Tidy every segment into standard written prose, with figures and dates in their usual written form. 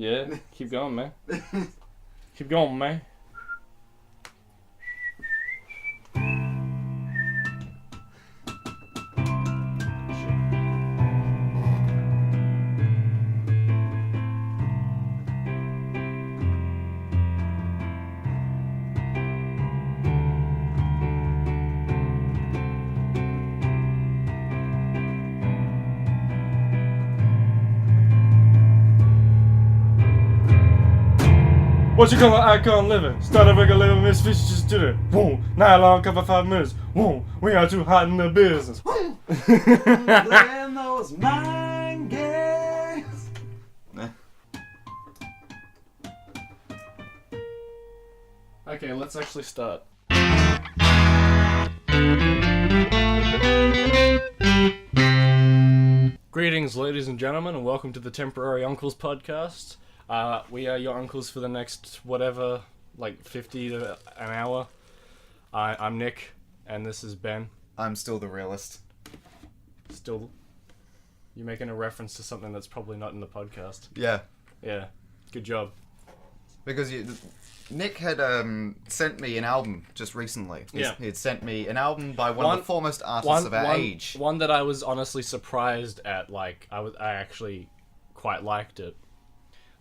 Yeah, keep going, man. Keep going, man. What you call an icon living? Start a regular living, Miss Fish just did it. Boom. Nylon cover 5 minutes. Boom. We are too hot in the business. Playing those mind games. Okay, let's actually start. Greetings, ladies and gentlemen, and welcome to the Temporary Uncles podcast. We are your uncles for the next, whatever, like 50 to an hour. I'm Nick, and this is Ben. I'm still the realist. Still, you're making a reference to something that's probably not in the podcast. Yeah. Yeah, good job. Because Nick had sent me an album just recently. Yeah. He had sent me an album by one of the foremost artists of our age. One that I was honestly surprised at. Like, I actually quite liked it.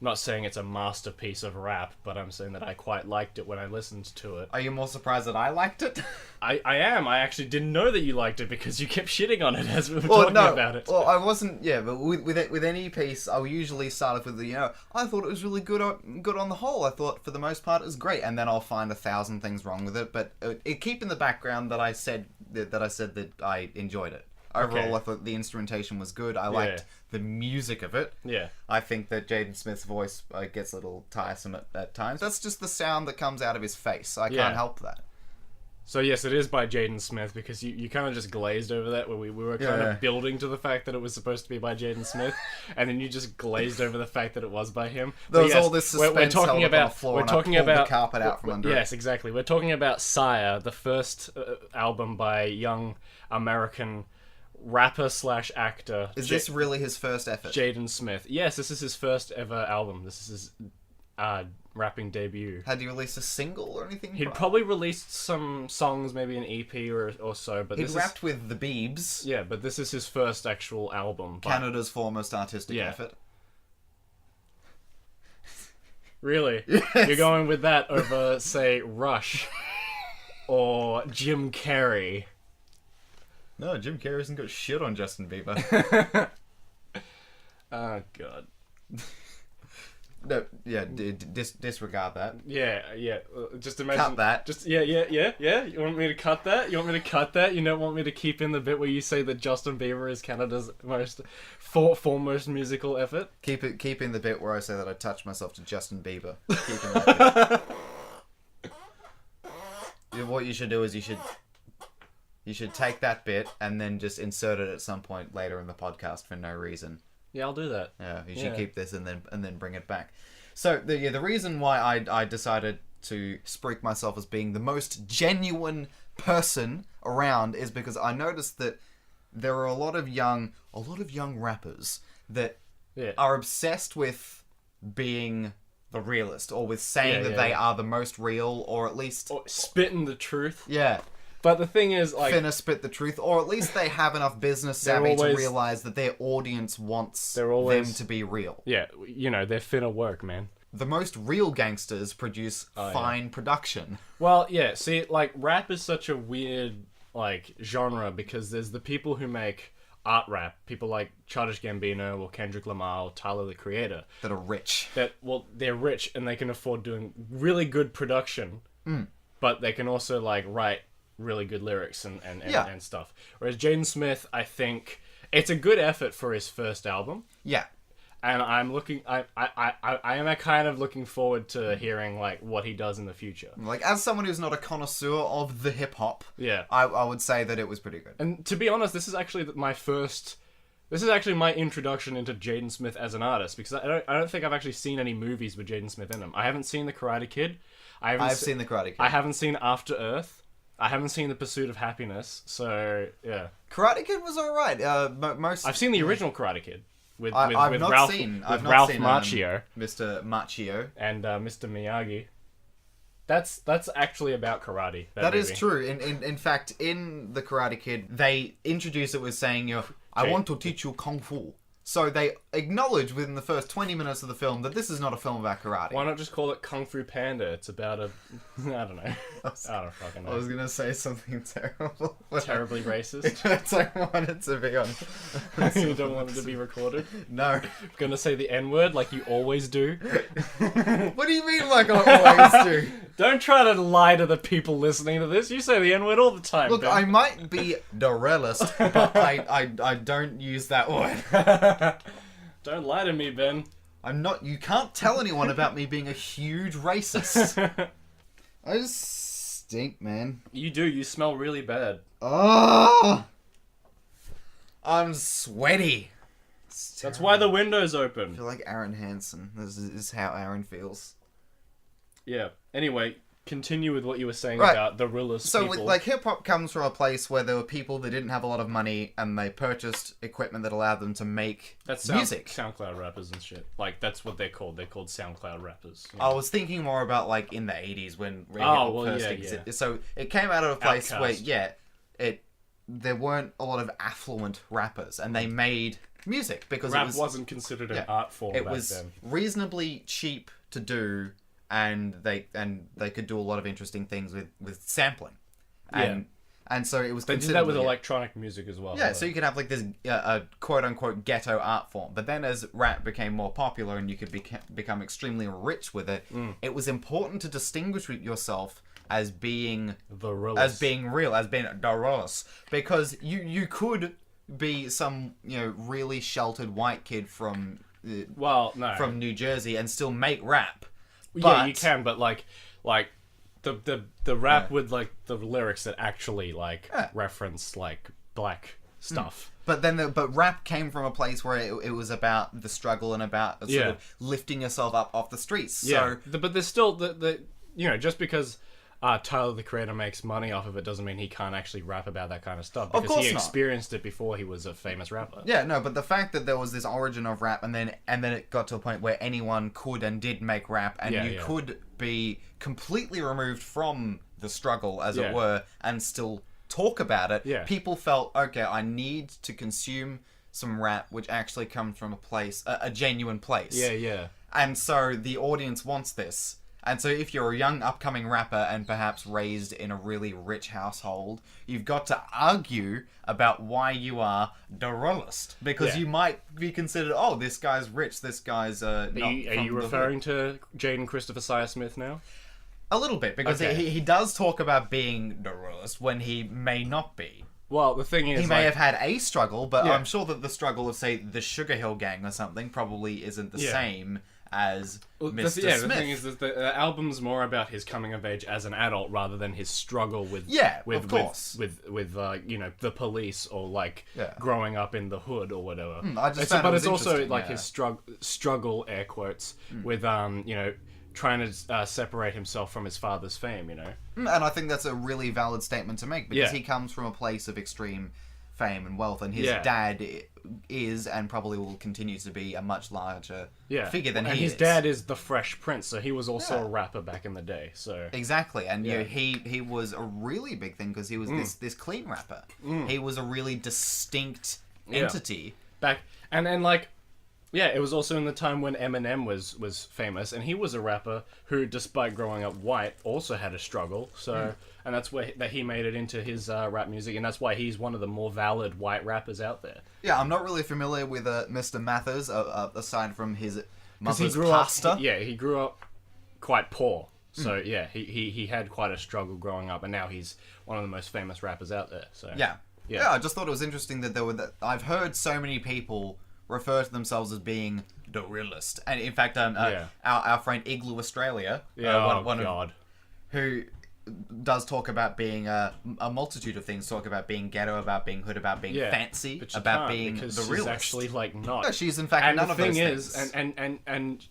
I'm not saying it's a masterpiece of rap, but I'm saying that I quite liked it when I listened to it. Are you more surprised that I liked it? I am. I actually didn't know that you liked it because you kept shitting on it as we were talking about it. Well, I wasn't. Yeah, but with any piece, I'll usually start off with I thought it was really good on the whole. I thought for the most part it was great, and then I'll find 1,000 things wrong with it. But it keep in the background that I said that I enjoyed it. Overall, okay. I thought the instrumentation was good. I liked the music of it. Yeah. I think that Jaden Smith's voice gets a little tiresome at times. That's just the sound that comes out of his face. I can't help that. So yes, it is by Jaden Smith, because you kind of just glazed over that, where we were kind of building to the fact that it was supposed to be by Jaden Smith, and then you just glazed over the fact that it was by him. There was all this suspense held up on the floor, and I pulled the carpet out from under it. Yes, exactly. We're talking about Sire, the first album by young American rapper / actor. Is this really his first effort? Jaden Smith. Yes, this is his first ever album. This is his rapping debut. Had he released a single or anything? He'd probably released some songs, maybe an EP or so. But he'd rapped with the Beebs. Yeah, but this is his first actual album. Canada's foremost artistic effort. Really? Yes. You're going with that over, say, Rush or Jim Carrey? No, Jim Carrey hasn't got shit on Justin Bieber. Oh, God. No, yeah, disregard that. Yeah. Just imagine. Cut that. Just yeah. You want me to cut that? You don't want me to keep in the bit where you say that Justin Bieber is Canada's foremost musical effort? Keep in the bit where I say that I touched myself to Justin Bieber. Keep in that bit. What you should do is you should take that bit and then just insert it at some point later in the podcast for no reason. Yeah, I'll do that. Yeah, you should keep this and then bring it back. So the reason why I decided to speak myself as being the most genuine person around is because I noticed that there are a lot of young rappers that are obsessed with being the realist, or with saying that they are the most real, or at least spitting the truth. Yeah. But the thing is, like, finna spit the truth, or at least they have enough business savvy to realize that their audience wants them to be real. Yeah, they're finna work, man. The most real gangsters produce fine production. Well, yeah, see, like, rap is such a weird, like, genre, because there's the people who make art rap, people like Childish Gambino or Kendrick Lamar or Tyler, the Creator. That are rich. They're rich and they can afford doing really good production, but they can also, like, write really good lyrics and stuff. Whereas Jaden Smith, I think it's a good effort for his first album. Yeah. And I am kind of looking forward to hearing, like, what he does in the future. Like, as someone who's not a connoisseur of the hip hop, I would say that it was pretty good. And to be honest, this is actually my introduction into Jaden Smith as an artist, because I don't think I've actually seen any movies with Jaden Smith in them. I haven't seen The Karate Kid. I've seen The Karate Kid. I haven't seen After Earth. I haven't seen The Pursuit of Happiness, so yeah. Karate Kid was alright. I've seen the original Karate Kid. I've not Ralph seen Ralph Macchio Mr. Macchio and Mr. Miyagi. That's actually about karate. That is true. In fact, in the Karate Kid, they introduce it with saying, "I want to teach you kung fu." So they acknowledge within the first 20 minutes of the film that this is not a film about karate. Why not just call it Kung Fu Panda? It's about a... I don't know. I don't fucking know. I was going to say something terrible. Terribly racist. I don't want it to be on. You don't want it to be recorded? No. Gonna say the N-word like you always do? What do you mean like I always do? Don't try to lie to the people listening to this. You say the N-word all the time, Look, Ben. I might be the realist, but I don't use that word. Don't lie to me, Ben. I'm not. You can't tell anyone about me being a huge racist. I just stink, man. You do. You smell really bad. Oh, I'm sweaty. That's why the window's I open. feel like Aaron Hansen. This is how Aaron feels. Yeah. Anyway, continue with what you were saying Right. about the realist So, people. like, hip-hop comes from a place where there were people that didn't have a lot of money, and they purchased equipment that allowed them to make music. SoundCloud rappers and shit. Like, that's what they're called. They're called SoundCloud rappers. You I know? was thinking more about, like, in the 80s when Oh, well, first yeah, existed. yeah. So, it came out of a place Outkast. where, there weren't a lot of affluent rappers, and they made music because Rap it was... wasn't considered an yeah, art form it back was then. reasonably cheap to do, and they could do a lot of interesting things with sampling, and so it was. They did that with electronic music as well. Yeah, so you could have like this a quote unquote ghetto art form, but then as rap became more popular and you could become extremely rich with it, it was important to distinguish yourself as being the realist. as being real, as being Doros, because you could be some really sheltered white kid from from New Jersey and still make rap. Yeah, you can, but like the rap with like the lyrics that actually reference like black stuff. But rap came from a place where it was about the struggle and about sort of lifting yourself up off the streets. So, but there's still the just because Tyler the Creator makes money off of it doesn't mean he can't actually rap about that kind of stuff, because he experienced it before he was a famous rapper. Yeah, no, but the fact that there was this origin of rap and then it got to a point where anyone could and did make rap, and you could be completely removed from the struggle, as it were, and still talk about it. Yeah. People felt, okay, I need to consume some rap which actually comes from a place, a genuine place. Yeah. And so the audience wants this. And so if you're a young upcoming rapper and perhaps raised in a really rich household, you've got to argue about why you are the realist. Because you might be considered, oh, this guy's rich, this guy's not Are you referring to Jaden Christopher Sire Smith now? A little bit, because he does talk about being the realist when he may not be. Well, the thing is, he may have had a struggle, but I'm sure that the struggle of, say, the Sugar Hill Gang or something probably isn't the same as Mr. Smith. The thing is that the album's more about his coming of age as an adult rather than his struggle with of course. with the police or growing up in the hood or whatever. But it's also like his struggle, air quotes, with trying to separate himself from his father's fame, And I think that's a really valid statement to make, because he comes from a place of extreme fame and wealth, and his dad is and probably will continue to be a much larger figure than he is. And his dad is the Fresh Prince, so he was also a rapper back in the day. So exactly, and he was a really big thing because he was this clean rapper. He was a really distinct entity back, and it was also in the time when Eminem was famous, and he was a rapper who, despite growing up white, also had a struggle. So, and that's where that he made it into his rap music, and that's why he's one of the more valid white rappers out there. Yeah, I'm not really familiar with Mr. Mathers, aside from his mother's pastor. He grew up quite poor. So he had quite a struggle growing up, and now he's one of the most famous rappers out there. So yeah, I just thought it was interesting that I've heard so many people refer to themselves as being the realist, and in fact, our friend Igloo Australia, who does talk about being a multitude of things, talk about being ghetto, about being hood, about being fancy, about being the realist. She's actually not. No, she's in fact none of those things. And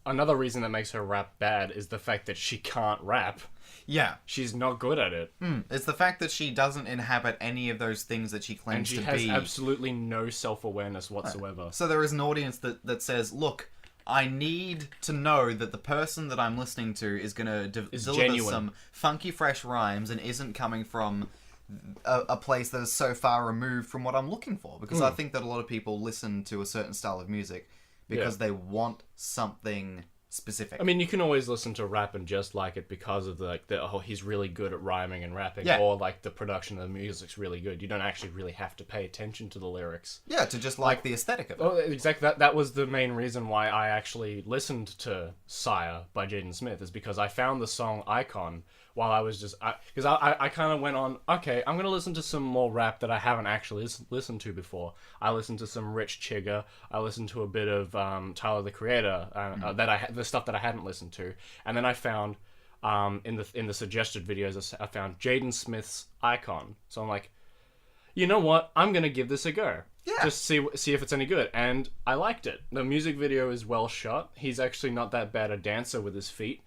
another reason that makes her rap bad is the fact that she can't rap. Yeah. She's not good at it. It's the fact that she doesn't inhabit any of those things that she And claims she to has be. absolutely no self-awareness whatsoever. So there is an audience that says, look, I need to know that the person that I'm listening to is going to deliver genuine. some funky, fresh rhymes and isn't coming from a place that is so far removed from what I'm looking for. Because I think that a lot of people listen to a certain style of music because they want something specific. I mean, you can always listen to rap and just like it because of he's really good at rhyming and rapping, or like the production of the music's really good. You don't actually really have to pay attention to the lyrics. Yeah, to just like the aesthetic of it. Oh, exactly. That was the main reason why I actually listened to Sire by Jaden Smith, is because I found the song Icon while I was just... Because I kind of went on, okay, I'm going to listen to some more rap that I haven't actually listened to before. I listened to some Rich Chigga. I listened to a bit of Tyler, the Creator, the stuff that I hadn't listened to. And then I found, in the suggested videos, I found Jaden Smith's Icon. So I'm like, you know what? I'm going to give this a go. Yeah. Just see if it's any good. And I liked it. The music video is well shot. He's actually not that bad a dancer with his feet.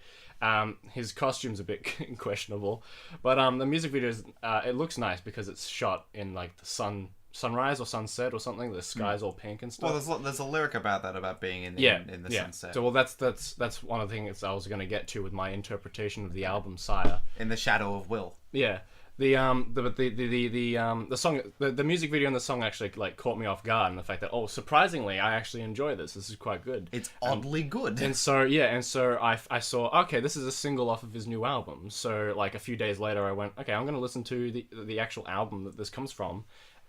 His costume's a bit questionable, but the music video is it looks nice because it's shot in like the sunrise or sunset or something. The sky's all pink and stuff. Well, there's a lyric about that, about being in the sunset. So that's one of the things I was going to get to with my interpretation of the album Sire. In the shadow of Will. Yeah. The song, the music video and the song actually like caught me off guard, and the fact that surprisingly I actually enjoy this. This is quite good. It's oddly good. And so I saw, okay, this is a single off of his new album. So like a few days later, I went, okay, I'm going to listen to the actual album that this comes from.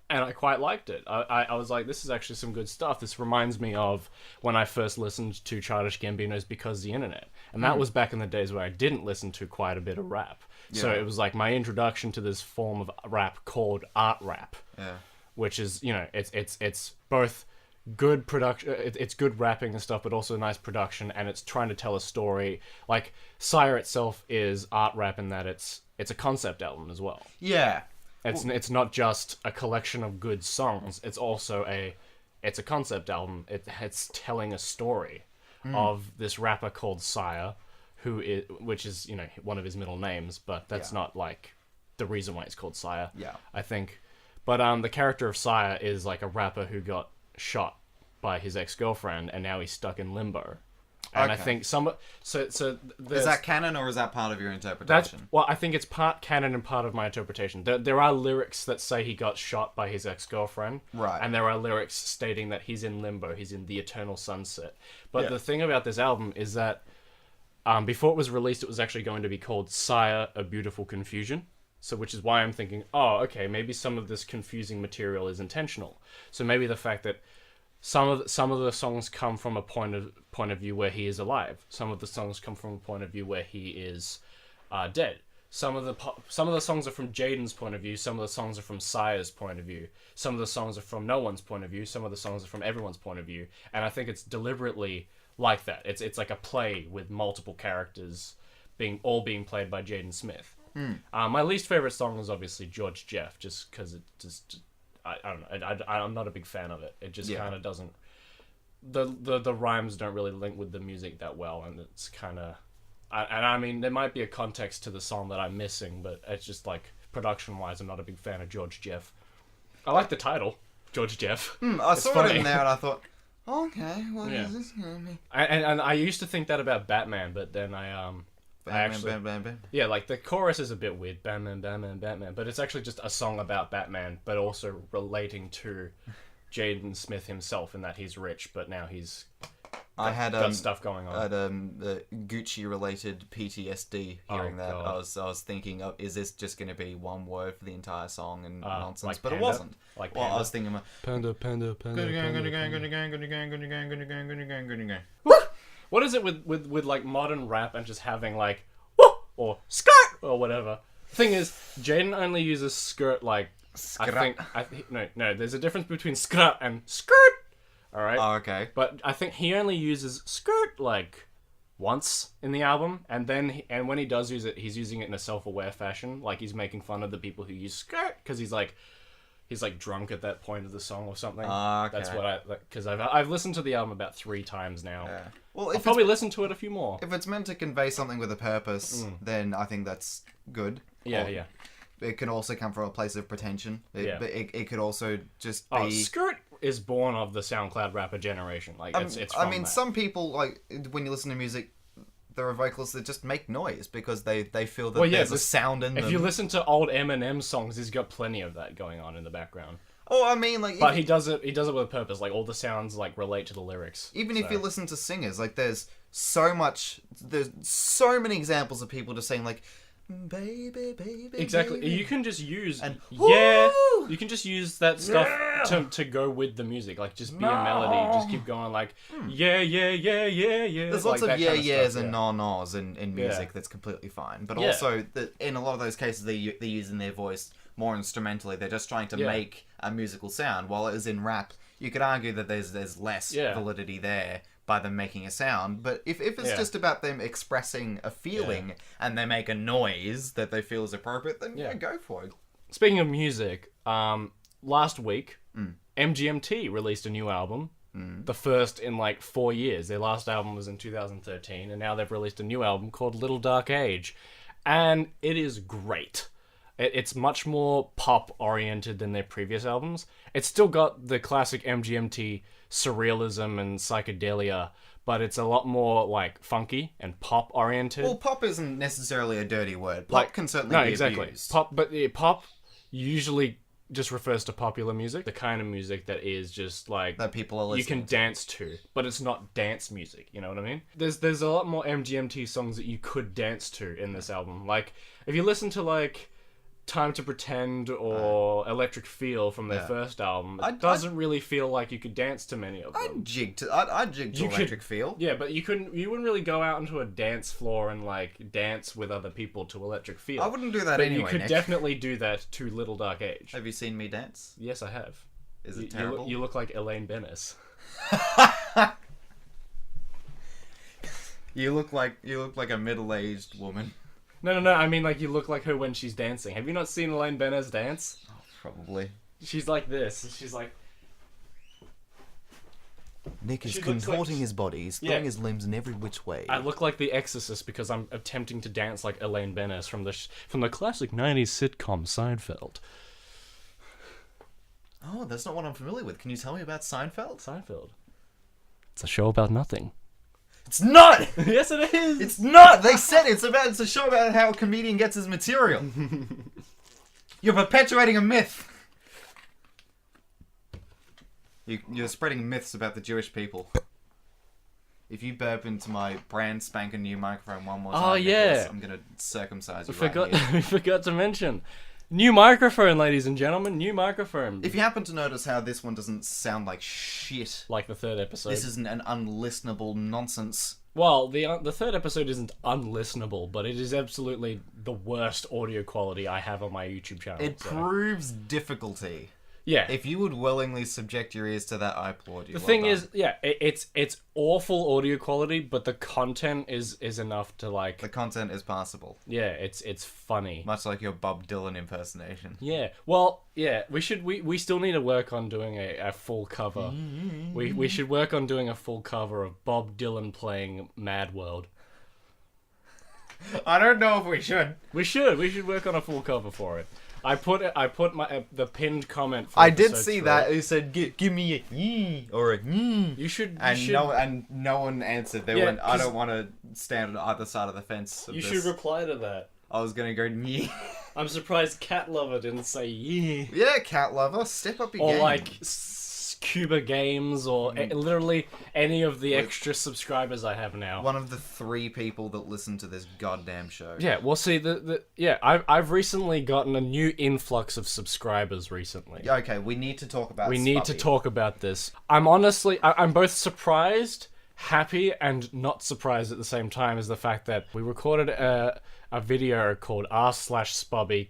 And I quite liked it. I was like, this is actually some good stuff. This reminds me of when I first listened to Childish Gambino's Because the Internet. And that was back in the days where I didn't listen to quite a bit of rap. Yeah. So it was like my introduction to this form of rap called art rap. Yeah. Which is, it's both good production, it's good rapping and stuff, but also nice production, and it's trying to tell a story. Like, Sire itself is art rap in that it's a concept album as well. Yeah. It's not just a collection of good songs. It's also a concept album. It's telling a story of this rapper called Sire, which is one of his middle names, but that's not like the reason why it's called Sire. Yeah, I think. But the character of Sire is like a rapper who got shot by his ex-girlfriend, and now he's stuck in limbo. And I think so is that canon or is that part of your interpretation? I think it's part canon and part of my interpretation. There are lyrics that say he got shot by his ex-girlfriend. Right. And there are lyrics stating that he's in limbo, he's in the eternal sunset. But the thing about this album is that before it was released, it was actually going to be called Sire, A Beautiful Confusion. So which is why I'm thinking, okay, maybe some of this confusing material is intentional. So maybe the fact that some of the songs come from a point of view where he is alive. Some of the songs come from a point of view where he is dead. Some of the songs are from Jaden's point of view. Some of the songs are from Sire's point of view. Some of the songs are from no one's point of view. Some of the songs are from everyone's point of view. And I think it's deliberately like that. It's like a play with multiple characters being played by Jaden Smith. My least favorite song is obviously George Jeff, just because it just. I don't know. I'm not a big fan of it. It just kind of doesn't. The rhymes don't really link with the music that well, and it's kind of. And I mean, there might be a context to the song that I'm missing, but it's just like production-wise, I'm not a big fan of George Jeff. I like the title, George Jeff. I saw it in there, and I thought, okay, what is this gonna be? And I used to think that about Batman, but then Bam. Yeah, like the chorus is a bit weird, Batman, Batman, Batman, but it's actually just a song about Batman, but also relating to Jaden Smith himself in that he's rich, but now he's got stuff going on. I had the Gucci-related PTSD hearing that. God. I was thinking, is this just going to be one word for the entire song and nonsense? Like but Panda? It wasn't. Like I was thinking, Panda. Panda. What is it with like modern rap and just having like woo or skirt or whatever? Thing is, Jaden only uses skirt like no. There's a difference between skirt and skirt. All right. Oh, okay. But I think he only uses skirt like once in the album, and when he does use it, he's using it in a self-aware fashion, like he's making fun of the people who use skirt because he's like drunk at that point of the song or something. Okay. That's what because I've listened to the album about 3 times now. Yeah. Well, I'll probably listen to it a few more. If it's meant to convey something with a purpose, then I think that's good. Yeah. It can also come from a place of pretension. But it could also just be... Oh, Skirt is born of the SoundCloud rapper generation. Like, it's from that. Some people, like, when you listen to music, there are vocalists that just make noise because they feel that there's a sound in them. If you listen to old Eminem songs, he's got plenty of that going on in the background. Oh, I mean, like... But he does it with a purpose. Like, all the sounds, like, relate to the lyrics. Even if you listen to singers, like, there's so many examples of people just saying, like, baby, exactly. baby. You can just use... And, you can just use that stuff to go with the music. Like, just be a melody. Just keep going, like, yeah. There's lots like of yeah-yeahs and no-nos in music that's completely fine. But also, in a lot of those cases, they're using their voice more instrumentally. They're just trying to make a musical sound. While it is in rap, you could argue that there's less validity there by them making a sound. But if it's just about them expressing a feeling and they make a noise that they feel is appropriate, then go for it. Speaking of music, last week, MGMT released a new album. The first in like 4 years. Their last album was in 2013, and now they've released a new album called Little Dark Age. And it is great. It's much more pop-oriented than their previous albums. It's still got the classic MGMT surrealism and psychedelia, but it's a lot more, like, funky and pop-oriented. Well, pop isn't necessarily a dirty word. Pop can certainly be abused. Pop usually just refers to popular music, the kind of music that is just, like... that people are listening you can dance to, but it's not dance music, you know what I mean? There's a lot more MGMT songs that you could dance to in this album. Like, if you listen to, like... Time to Pretend or Electric Feel from their first album, it doesn't really feel like you could dance to many of them. I'd jig to Electric Feel. Yeah, but you wouldn't really go out into a dance floor and like dance with other people to Electric Feel. I wouldn't do that but anyway. You could Nick. definitely do that to Little Dark Age. Have you seen me dance? Yes, I have. Is it terrible? You look like Elaine Bennis. You look like a middle-aged woman. No. I mean, like, you look like her when she's dancing. Have you not seen Elaine Bennis dance? Oh, probably. She's like this. She's like... Nick is contorting his body. He's throwing his limbs in every which way. I look like The Exorcist because I'm attempting to dance like Elaine Bennis from the classic 90s sitcom Seinfeld. Oh, that's not what I'm familiar with. Can you tell me about Seinfeld? Seinfeld. It's a show about nothing. It's not! Yes, it is! It's not! They said it's a show about how a comedian gets his material. You're perpetuating a myth. You're spreading myths about the Jewish people. If you burp into my brand spanking new microphone one more time, Nicholas, I'm gonna circumcise you right here. We forgot to mention. New microphone, ladies and gentlemen. New microphone. If you happen to notice how this one doesn't sound like shit, like the third episode, this isn't an unlistenable nonsense. Well, the third episode isn't unlistenable, but it is absolutely the worst audio quality I have on my YouTube channel. It proves difficulty. Yeah. If you would willingly subject your ears to that, I applaud you. The thing is, it's awful audio quality, but the content is enough to like... The content is passable. Yeah, it's funny. Much like your Bob Dylan impersonation. Yeah. Well, yeah, we still need to work on doing a full cover. We should work on doing a full cover of Bob Dylan playing Mad World. I don't know if we should. We should work on a full cover for it. I put the pinned comment. For I did see that. It said, "Give me a yee or a yee." You should. No one answered. They went, "I don't want to stand on either side of the fence." You should reply to that. I was gonna go yee. I'm surprised Cat Lover didn't say yee. Yeah, Cat Lover, step up your game. Or like Cuba Games, or literally any of the extra subscribers I have now. One of the 3 people that listen to this goddamn show. Yeah, well, see, I've recently gotten a new influx of subscribers recently. Okay, we need to talk about. We need to talk about this. I'm both surprised, happy, and not surprised at the same time, is the fact that we recorded a video called r/Spubby :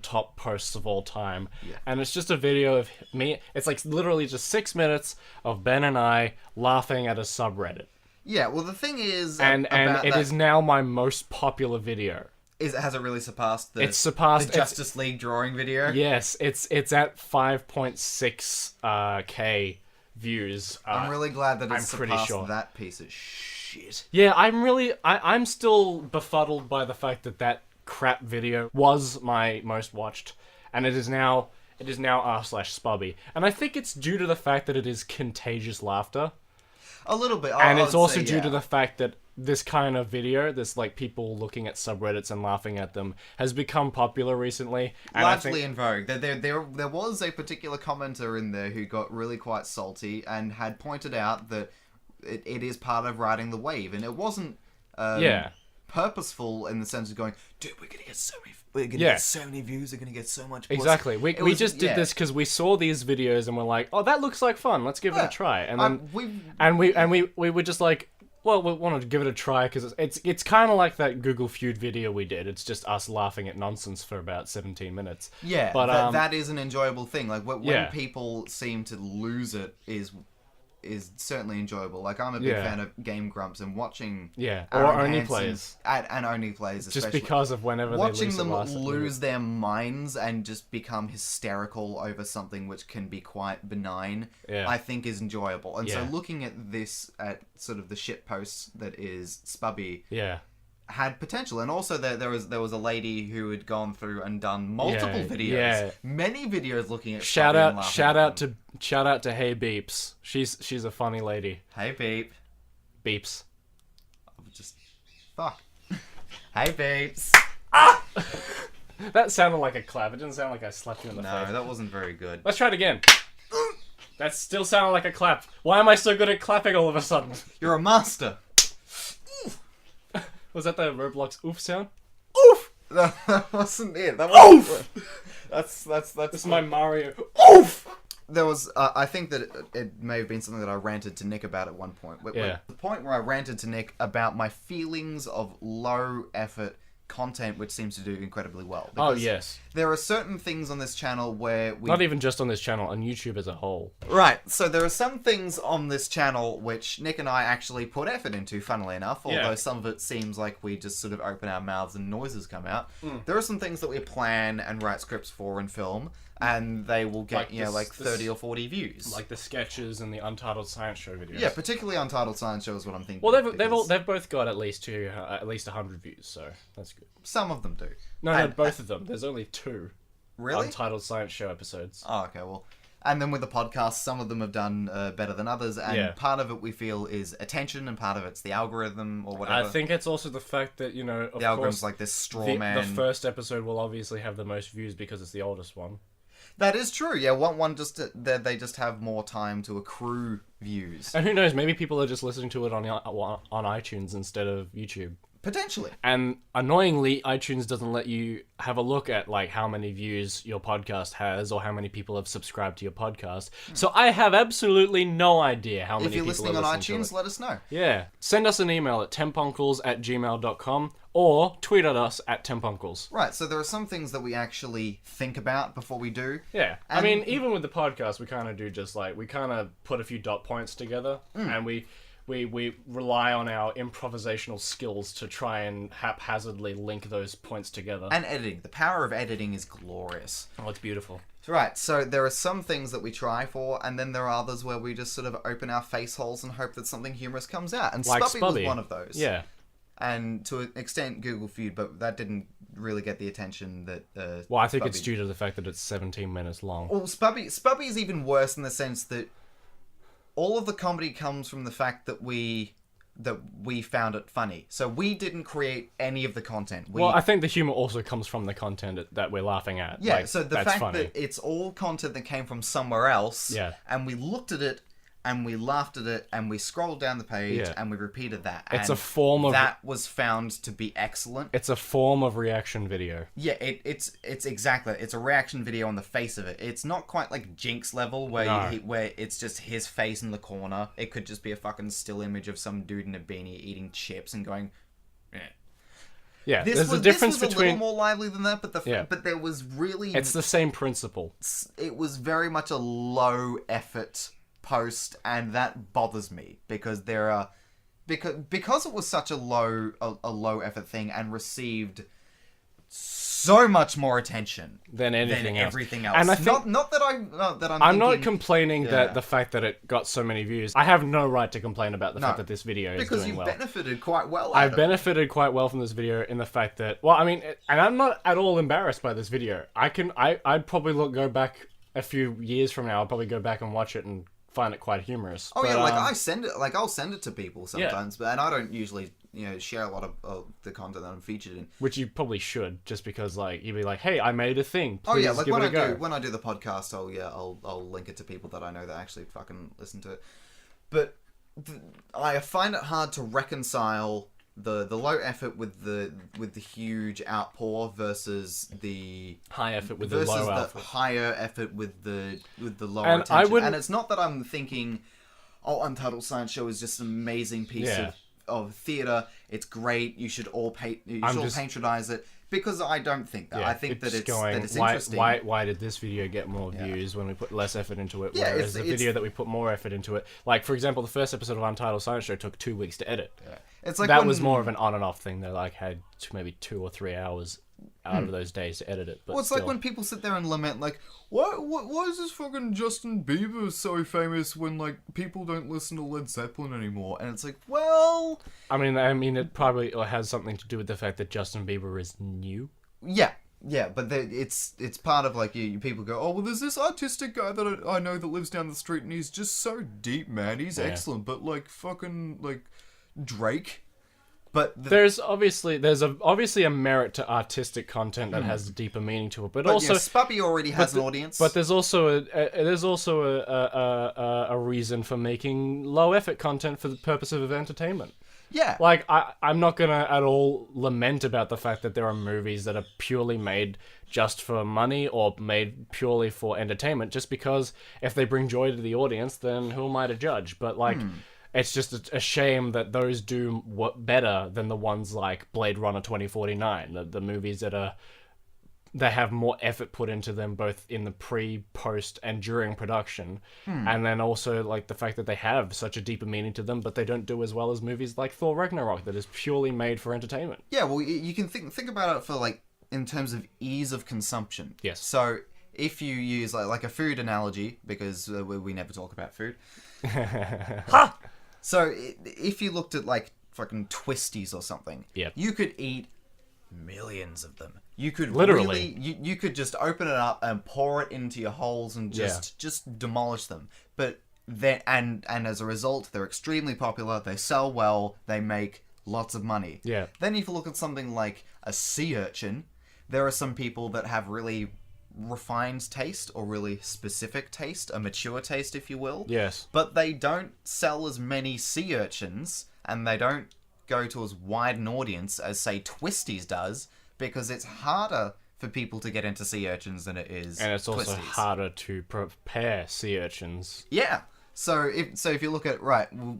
top posts of all time. Yeah. And it's just a video of me. It's like literally just 6 minutes of Ben and I laughing at a subreddit. Yeah, well, the thing is... And it is now my most popular video. Has it really surpassed the Justice League drawing video? Yes, it's at 5.6k views. I'm really glad that it's surpassed that piece of shit. shit. Yeah, I'm still befuddled by the fact that crap video was my most watched, and it is now r/Spubby, and I think it's due to the fact that it is contagious laughter, A little bit, and it's also due to the fact that this kind of video, this like people looking at subreddits and laughing at them, has become popular recently. And largely in vogue. There was a particular commenter in there who got really quite salty and had pointed out that it is part of riding the wave, and it wasn't purposeful in the sense of going, dude, we're gonna get so many views, we're gonna get so much puss. Exactly. We just did this because we saw these videos and we're like, oh, that looks like fun, let's give it a try. And then we were just like, well, we wanted to give it a try because it's kind of like that Google Feud video we did. It's just us laughing at nonsense for about 17 minutes. Yeah, but that is an enjoyable thing. Like when people seem to lose it is certainly enjoyable. Like I'm a big fan of Game Grumps and watching or Only Plays and Only Plays especially. Just because of whenever watching they lose their minds and just become hysterical over something which can be quite benign, I think is enjoyable. And so looking at this at sort of the shit post that is Spubby had potential. And also there was a lady who had gone through and done multiple videos, many videos looking at shout out to Hey Beeps. She's a funny lady. Hey Beep. Beeps. Just fuck. Hey Beeps. Ah! That sounded like a clap. It didn't sound like I slapped you in the face. No, that wasn't very good. Let's try it again. That still sounded like a clap. Why am I so good at clapping all of a sudden? You're a master. Was that the Roblox oof sound? Oof! That wasn't it. That was oof! That's my Mario. Oof! There was, I think that it may have been something that I ranted to Nick about at one point. The point where I ranted to Nick about my feelings of low effort content which seems to do incredibly well. Oh, yes. There are certain things on this channel where we... Not even just on this channel, on YouTube as a whole. Right, so there are some things on this channel which Nick and I actually put effort into, funnily enough, although some of it seems like we just sort of open our mouths and noises come out. There are some things that we plan and write scripts for and film, and they will get, like 30 or 40 views. Like the sketches and the Untitled Science Show videos. Yeah, particularly Untitled Science Show is what I'm thinking. Well, they've both got at least 100 views, so that's good. Some of them do. No, both of them. There's only 2 really Untitled Science Show episodes. Oh, okay, well... And then with the podcast, some of them have done better than others, and part of it we feel is attention, and part of it's the algorithm or whatever. I think it's also the fact that, the algorithm's like this straw man. The first episode will obviously have the most views because it's the oldest one. That is true. Yeah, one just they just have more time to accrue views. And who knows? Maybe people are just listening to it on iTunes instead of YouTube. Potentially. And annoyingly, iTunes doesn't let you have a look at like how many views your podcast has or how many people have subscribed to your podcast. So I have absolutely no idea how many people are listening to it. If you're listening on iTunes, let us know. Yeah. Send us an email at tempuncles@gmail.com or tweet at us at tempuncles. Right, so there are some things that we actually think about before we do. Yeah. I mean, even with the podcast, we kind of do just like, we kind of put a few dot points together and we rely on our improvisational skills to try and haphazardly link those points together. And editing. The power of editing is glorious. Oh, it's beautiful. Right, so there are some things that we try for, and then there are others where we just sort of open our face holes and hope that something humorous comes out. And like Spubby was one of those. Yeah. And to an extent, Google Feud, but that didn't really get the attention that... well, I think it's due to the fact that it's 17 minutes long. Well, Spubby is even worse in the sense that all of the comedy comes from the fact that we found it funny. So we didn't create any of the content. Well, I think the humor also comes from the content that we're laughing at. Yeah, so the fact that it's all content that came from somewhere else, and we looked at it, and we laughed at it, and we scrolled down the page, and we repeated that. It's a form of... That was found to be excellent. It's a form of reaction video. Yeah, it's exactly... It's a reaction video on the face of it. It's not quite like Jinx level, where it's just his face in the corner. It could just be a fucking still image of some dude in a beanie eating chips and going... Yeah, there's a difference between... This was a little more lively than that, but there was really... It's the same principle. It was very much a low effort post, and that bothers me because because it was such a low effort thing and received so much more attention than anything else. Everything else. And I think, not that I'm I'm not thinking, complaining that the fact that it got so many views. I have no right to complain about the fact that this video is doing well. Because you've benefited quite well. I've benefited quite well from this video in the fact that, well, I mean, and I'm not at all embarrassed by this video. I'd probably go back a few years from now. I'll probably go back and watch it and find it quite humorous. Oh, but, yeah, like I'll send it to people sometimes, and I don't usually, share a lot of the content that I'm featured in. Which you probably should, just because, like, you'd be like, hey, I made a thing. Please oh yeah, like give it a go. when I do the podcast, I'll link it to people that I know that actually fucking listen to it. But I find it hard to reconcile the low effort with the huge outpour versus the high effort with the low output. Higher effort with the lower and attention. And it's not that I'm thinking, Untitled Science Show is just an amazing piece of theater. It's great. You should all patronize it. Because I don't think that. I think that it's interesting. Why did this video get more views when we put less effort into it? Whereas the video that we put more effort into it, like for example, the first episode of Untitled Science Show took 2 weeks to edit. Yeah. It's like that was more of an on and off thing. They like had maybe 2 or 3 hours out of those days to edit it. But it's like when people sit there and lament, like, why is this fucking Justin Bieber so famous when like people don't listen to Led Zeppelin anymore? And it's like, well, I mean, it probably has something to do with the fact that Justin Bieber is new. Yeah, but it's part of like you people go, oh well, there's this artistic guy that I know that lives down the street and he's just so deep, man. He's excellent, but like fucking like Drake. But there's obviously a merit to artistic content that has a deeper meaning to it, but also Spubby already has an audience. But there's also a reason for making low effort content for the purpose of entertainment. Yeah, like I'm not gonna at all lament about the fact that there are movies that are purely made just for money or made purely for entertainment. Just because if they bring joy to the audience, then who am I to judge? But like. It's just a shame that those do better than the ones like Blade Runner 2049, the movies that have more effort put into them, both in the pre, post, and during production, and then also like the fact that they have such a deeper meaning to them, but they don't do as well as movies like Thor Ragnarok that is purely made for entertainment. Yeah, well, you can think about it for like in terms of ease of consumption. Yes. So if you use like a food analogy, because we never talk about food. Ha! So, if you looked at, like, fucking Twisties or something, you could eat millions of them. You could literally... You could just open it up and pour it into your holes and just demolish them. But then, and as a result, they're extremely popular, they sell well, they make lots of money. Yeah. Then if you look at something like a sea urchin, there are some people that have really refined taste or really specific taste, a mature taste, if you will. Yes. But they don't sell as many sea urchins and they don't go to as wide an audience as, say, Twisties does, because it's harder for people to get into sea urchins than it is and it's also Twisties. harder to prepare sea urchins. Yeah. So if you look at,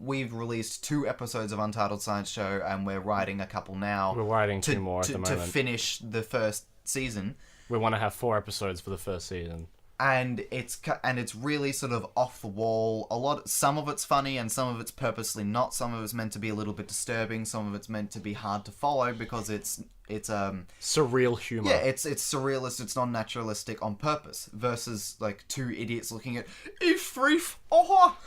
we've released 2 episodes of Untitled Science Show and we're writing a couple now. We're writing 2 more at the moment. To finish the first season. We want to have 4 episodes for the first season. And it's really sort of off the wall. Some of it's funny and some of it's purposely not. Some of it's meant to be a little bit disturbing. Some of it's meant to be hard to follow because it's surreal humor. Yeah, it's surrealist. It's non-naturalistic on purpose. Versus like 2 idiots looking at Ifreef. Oh,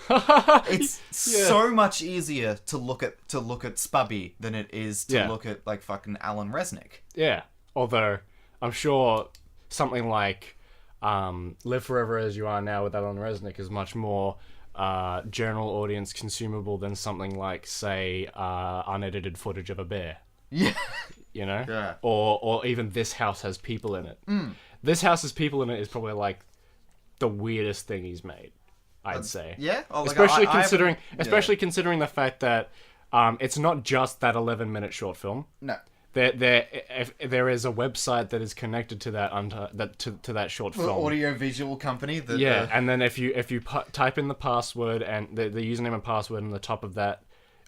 it's so much easier to look at Spubby than it is to look at like fucking Alan Resnick. Yeah, although I'm sure something like Live Forever As You Are Now with Alan Resnick is much more general audience consumable than something like, say, unedited footage of a bear. Yeah. You know? Yeah. Or even This House Has People in It. This House Has People in It is probably like the weirdest thing he's made, I'd say. Yeah? Oh, like especially considering the fact that it's not just that 11-minute short film. No. There is a website that is connected to that to that short film. Audio-visual company. And then if you type in the password and the username and password on the top of that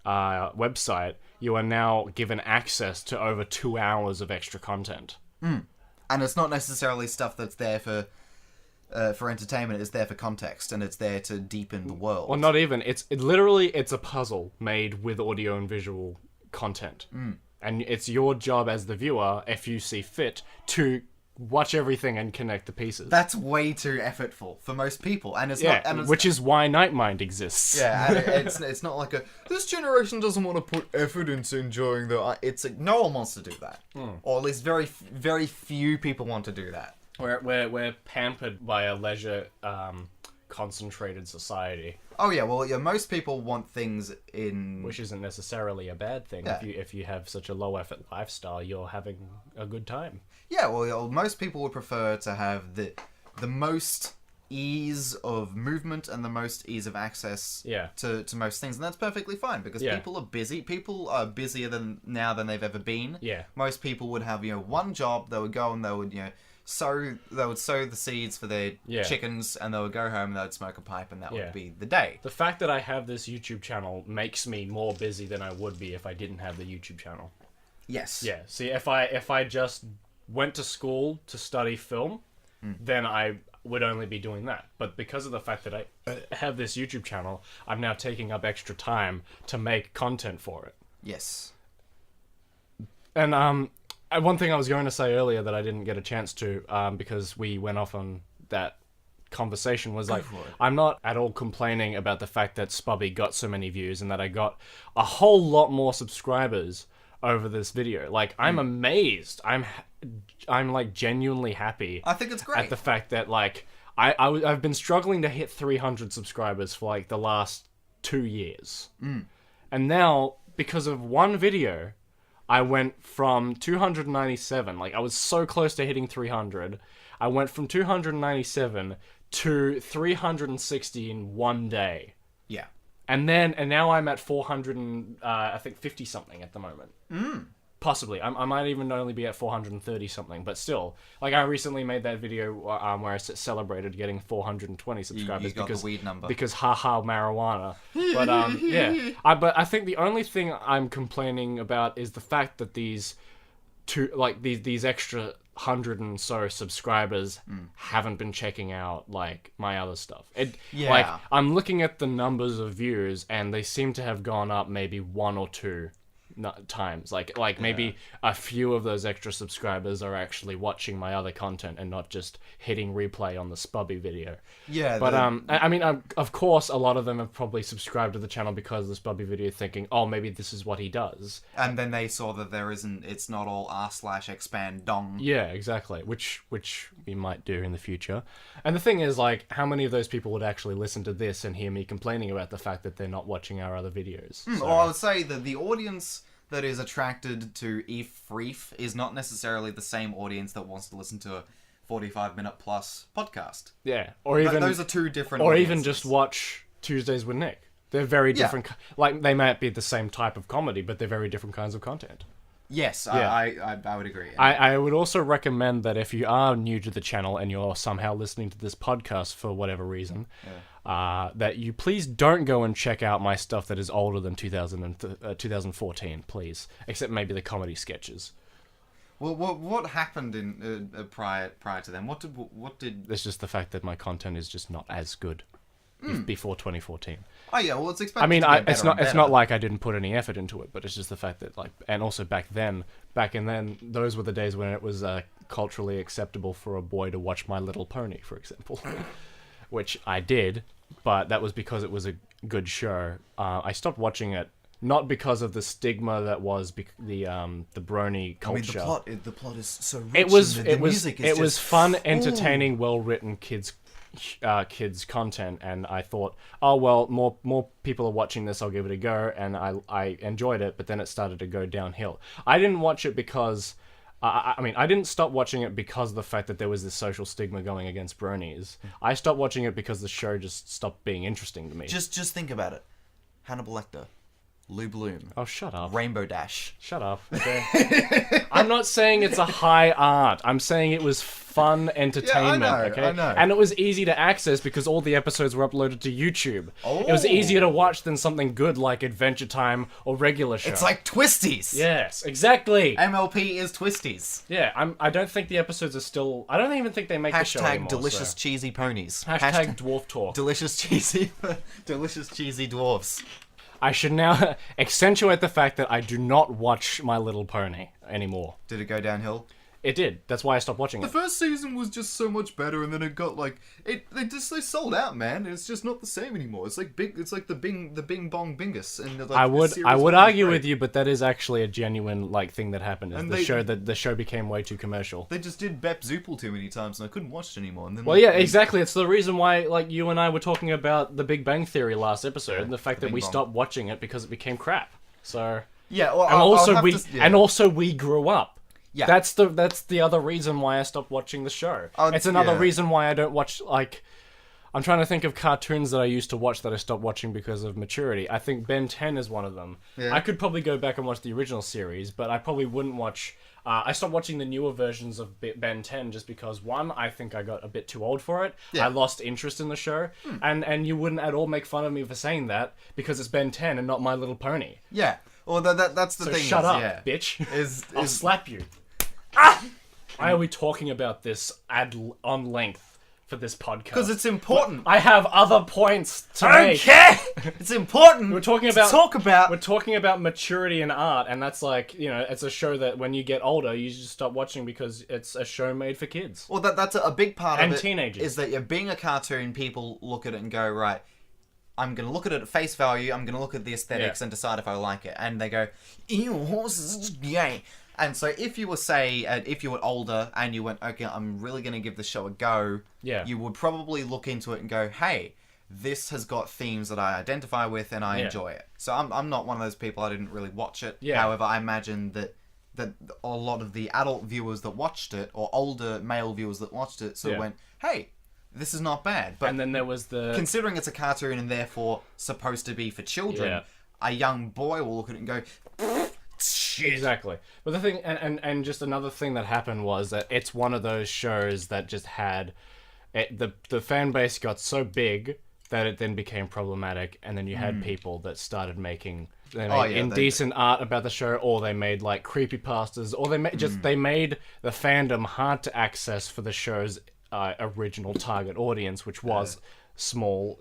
website, you are now given access to over 2 hours of extra content. And it's not necessarily stuff that's there for entertainment. It's there for context, and it's there to deepen the world. Well, not even. It's literally a puzzle made with audio and visual content. and it's your job as the viewer, if you see fit, to watch everything and connect the pieces. That's way too effortful for most people, and it's yeah, not. And it's, which is why Nightmind exists. yeah, and it's not like this generation doesn't want to put effort into enjoying the. No one wants to do that, or at least very very few people want to do that. We're pampered by a leisure concentrated society. Oh yeah, well yeah, most people want things in, which isn't necessarily a bad thing. Yeah. If you have such a low effort lifestyle, you're having a good time. Yeah, well most people would prefer to have the most ease of movement and the most ease of access to most things, and that's perfectly fine because people are busy. People are busier than they've ever been. Yeah. Most people would have one job. They would go and they would sow the seeds for their chickens, and they would go home and they would smoke a pipe, and that would be the day. The fact that I have this YouTube channel makes me more busy than I would be if I didn't have the YouTube channel. Yes. Yeah. See, if I just went to school to study film, then I would only be doing that. But because of the fact that I have this YouTube channel, I'm now taking up extra time to make content for it. Yes. And one thing I was going to say earlier that I didn't get a chance to, because we went off on that conversation, was like, I'm not at all complaining about the fact that Spubby got so many views and that I got a whole lot more subscribers over this video. Like, I'm amazed. I'm like genuinely happy. I think it's great. At the fact that like I've been struggling to hit 300 subscribers for like the last 2 years, and now because of one video, I went from 297. Like, I was so close to hitting 300. I went from 297 to 360 in one day. Yeah. And now I'm at 400 and I think 50 something at the moment. Possibly. I might even only be at 430 something, but still. Like, I recently made that video where I celebrated getting 420 subscribers. You got the weed number. Because haha marijuana. But yeah. But I think the only thing I'm complaining about is the fact that these extra 100 and so subscribers haven't been checking out like my other stuff. Like, I'm looking at the numbers of views and they seem to have gone up maybe 1 or 2 times. Like maybe a few of those extra subscribers are actually watching my other content and not just hitting replay on the Spubby video. Yeah. But I mean, of course, a lot of them have probably subscribed to the channel because of the Spubby video, thinking, oh, maybe this is what he does. And then they saw that it's not all r/expand dong. Yeah, exactly. Which we might do in the future. And the thing is, like, how many of those people would actually listen to this and hear me complaining about the fact that they're not watching our other videos? So... Well, I would say that the audience that is attracted to Reef is not necessarily the same audience that wants to listen to a 45-minute plus podcast. Yeah, or even those are two different. Or audiences. even just watch Tuesdays with Nick. They're very different. Like, they might be the same type of comedy, but they're very different kinds of content. Yes, I would agree. I would also recommend that if you are new to the channel and you're somehow listening to this podcast for whatever reason, that you please don't go and check out my stuff that is older than 2014, please. Except maybe the comedy sketches. Well, what happened in prior to them? What did? It's just the fact that my content is just not as good before 2014. Oh yeah, well it's expected. I mean, to get it's better not like I didn't put any effort into it, but it's just the fact that, like, and also back then, those were the days when it was culturally acceptable for a boy to watch My Little Pony, for example, which I did, but that was because it was a good show. I stopped watching it not because of the stigma that was the brony culture. I mean, the plot is so rich. It was fun, entertaining, well-written kids content, and I thought, oh well, more people are watching this, I'll give it a go, and I enjoyed it, but then it started to go downhill. I didn't watch it because I didn't stop watching it because of the fact that there was this social stigma going against bronies. I stopped watching it because the show just stopped being interesting to me. Just think about it. Hannibal Lecter, Lou Bloom. Oh, shut up. Rainbow Dash. Shut up. Okay. I'm not saying it's a high art. I'm saying it was fun entertainment. I know. And it was easy to access because all the episodes were uploaded to YouTube. It was easier to watch than something good like Adventure Time or Regular Show. It's like Twisties. Yes, exactly. MLP is Twisties. Yeah, I don't think the episodes are still... I don't even think they make the show anymore. Delicious cheesy ponies. Hashtag dwarf talk. Delicious cheesy dwarves. I should now accentuate the fact that I do not watch My Little Pony anymore. Did it go downhill? It did. That's why I stopped watching The it. first season was just so much better, and then it got like they sold out, man. It's just not the same anymore. It's like the Bing Bong Bingus, and like, I would argue with you, but that is actually a genuine like thing that happened. Is And the show became way too commercial. They just did Bep Zoopal too many times, and I couldn't watch it anymore. And then, Well, yeah, exactly. It's the reason why like you and I were talking about The Big Bang Theory last episode, and the fact that we stopped watching it because it became crap. So yeah, well, and also we grew up. Yeah. That's the other reason why I stopped watching the show. It's another reason why I don't watch, like... I'm trying to think of cartoons that I used to watch that I stopped watching because of maturity. I think Ben 10 is one of them. Yeah. I could probably go back and watch the original series, but I probably wouldn't watch... I stopped watching the newer versions of Ben 10 just because, one, I think I got a bit too old for it. Yeah. I lost interest in the show. And you wouldn't at all make fun of me for saying that because it's Ben 10 and not My Little Pony. Yeah. Well, that's the thing. Shut up, bitch. I'll slap you. Why are we talking about this on length for this podcast? Because it's important. I have other points to make. Okay, it's important. We're talking about maturity in art, and that's like, you know, it's a show that when you get older, you just stop watching because it's a show made for kids. Well, that's a big part of it. And teenagers. Is that you're being a cartoon, people look at it and go, right, I'm going to look at it at face value, I'm going to look at the aesthetics and decide if I like it. And they go, ew, horses, yay. And so if you were older and you went, okay, I'm really going to give the show a go, you would probably look into it and go, hey, this has got themes that I identify with and I enjoy it. So I'm not one of those people. I didn't really watch it. Yeah. However, I imagine that a lot of the adult viewers that watched it, or older male viewers that watched it, sort of went, hey, this is not bad. But and then there was considering it's a cartoon and therefore supposed to be for children, a young boy will look at it and go, shit. Exactly. But the thing, and just another thing that happened was that it's one of those shows that just had the fan base got so big that it then became problematic, and then you had people that started making indecent art about the show, or they made like creepypastas, or they made the fandom hard to access for the show's original target audience, which was small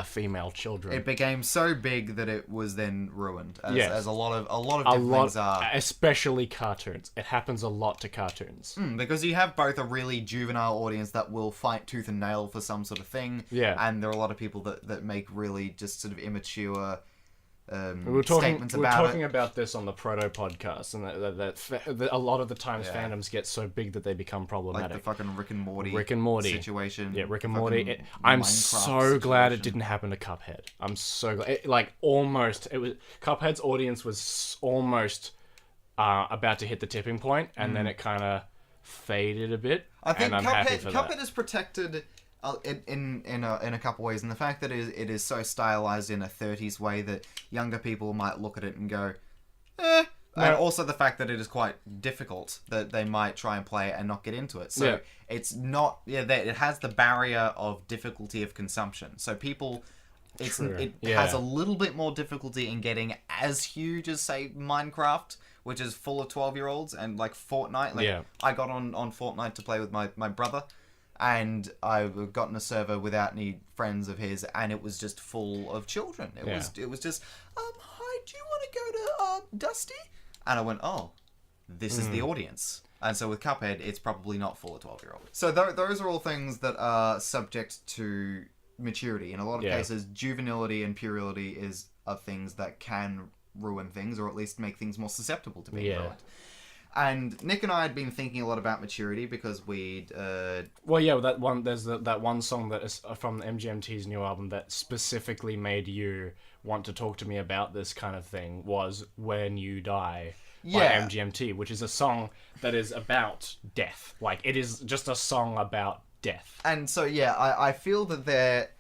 female children. It became so big that it was then ruined, as a lot of different things are. Especially cartoons. It happens a lot to cartoons. Because you have both a really juvenile audience that will fight tooth and nail for some sort of thing, and there are a lot of people that make really just sort of immature statements about it. We were talking about this on the Proto podcast, and that a lot of the times fandoms get so big that they become problematic. Like the fucking Rick and Morty situation. Yeah, Rick and Morty. I'm so glad it didn't happen to Cuphead. I'm so glad. Cuphead's audience was almost about to hit the tipping point, and then it kind of faded a bit. I think Cuphead is protected in a couple ways, and the fact that it is so stylized in a 30s way that younger people might look at it and go, eh. And also the fact that it is quite difficult, that they might try and play it and not get into it. So it's not, it has the barrier of difficulty of consumption. So people, it has a little bit more difficulty in getting as huge as, say, Minecraft, which is full of 12-year-olds, and like Fortnite. I got on Fortnite to play with my brother, and I've gotten a server without any friends of his, and it was just full of children. It was just, hi, do you want to go to Dusty? And I went, oh, this is the audience. And so with Cuphead, it's probably not full of 12-year-olds. So those are all things that are subject to maturity. In a lot of cases, juvenility and puerility are things that can ruin things, or at least make things more susceptible to being ruined. And Nick and I had been thinking a lot about maturity because we'd... there's that one song that is from MGMT's new album that specifically made you want to talk to me about this kind of thing, was When You Die by MGMT, which is a song that is about death. Like, it is just a song about death. And so, I feel that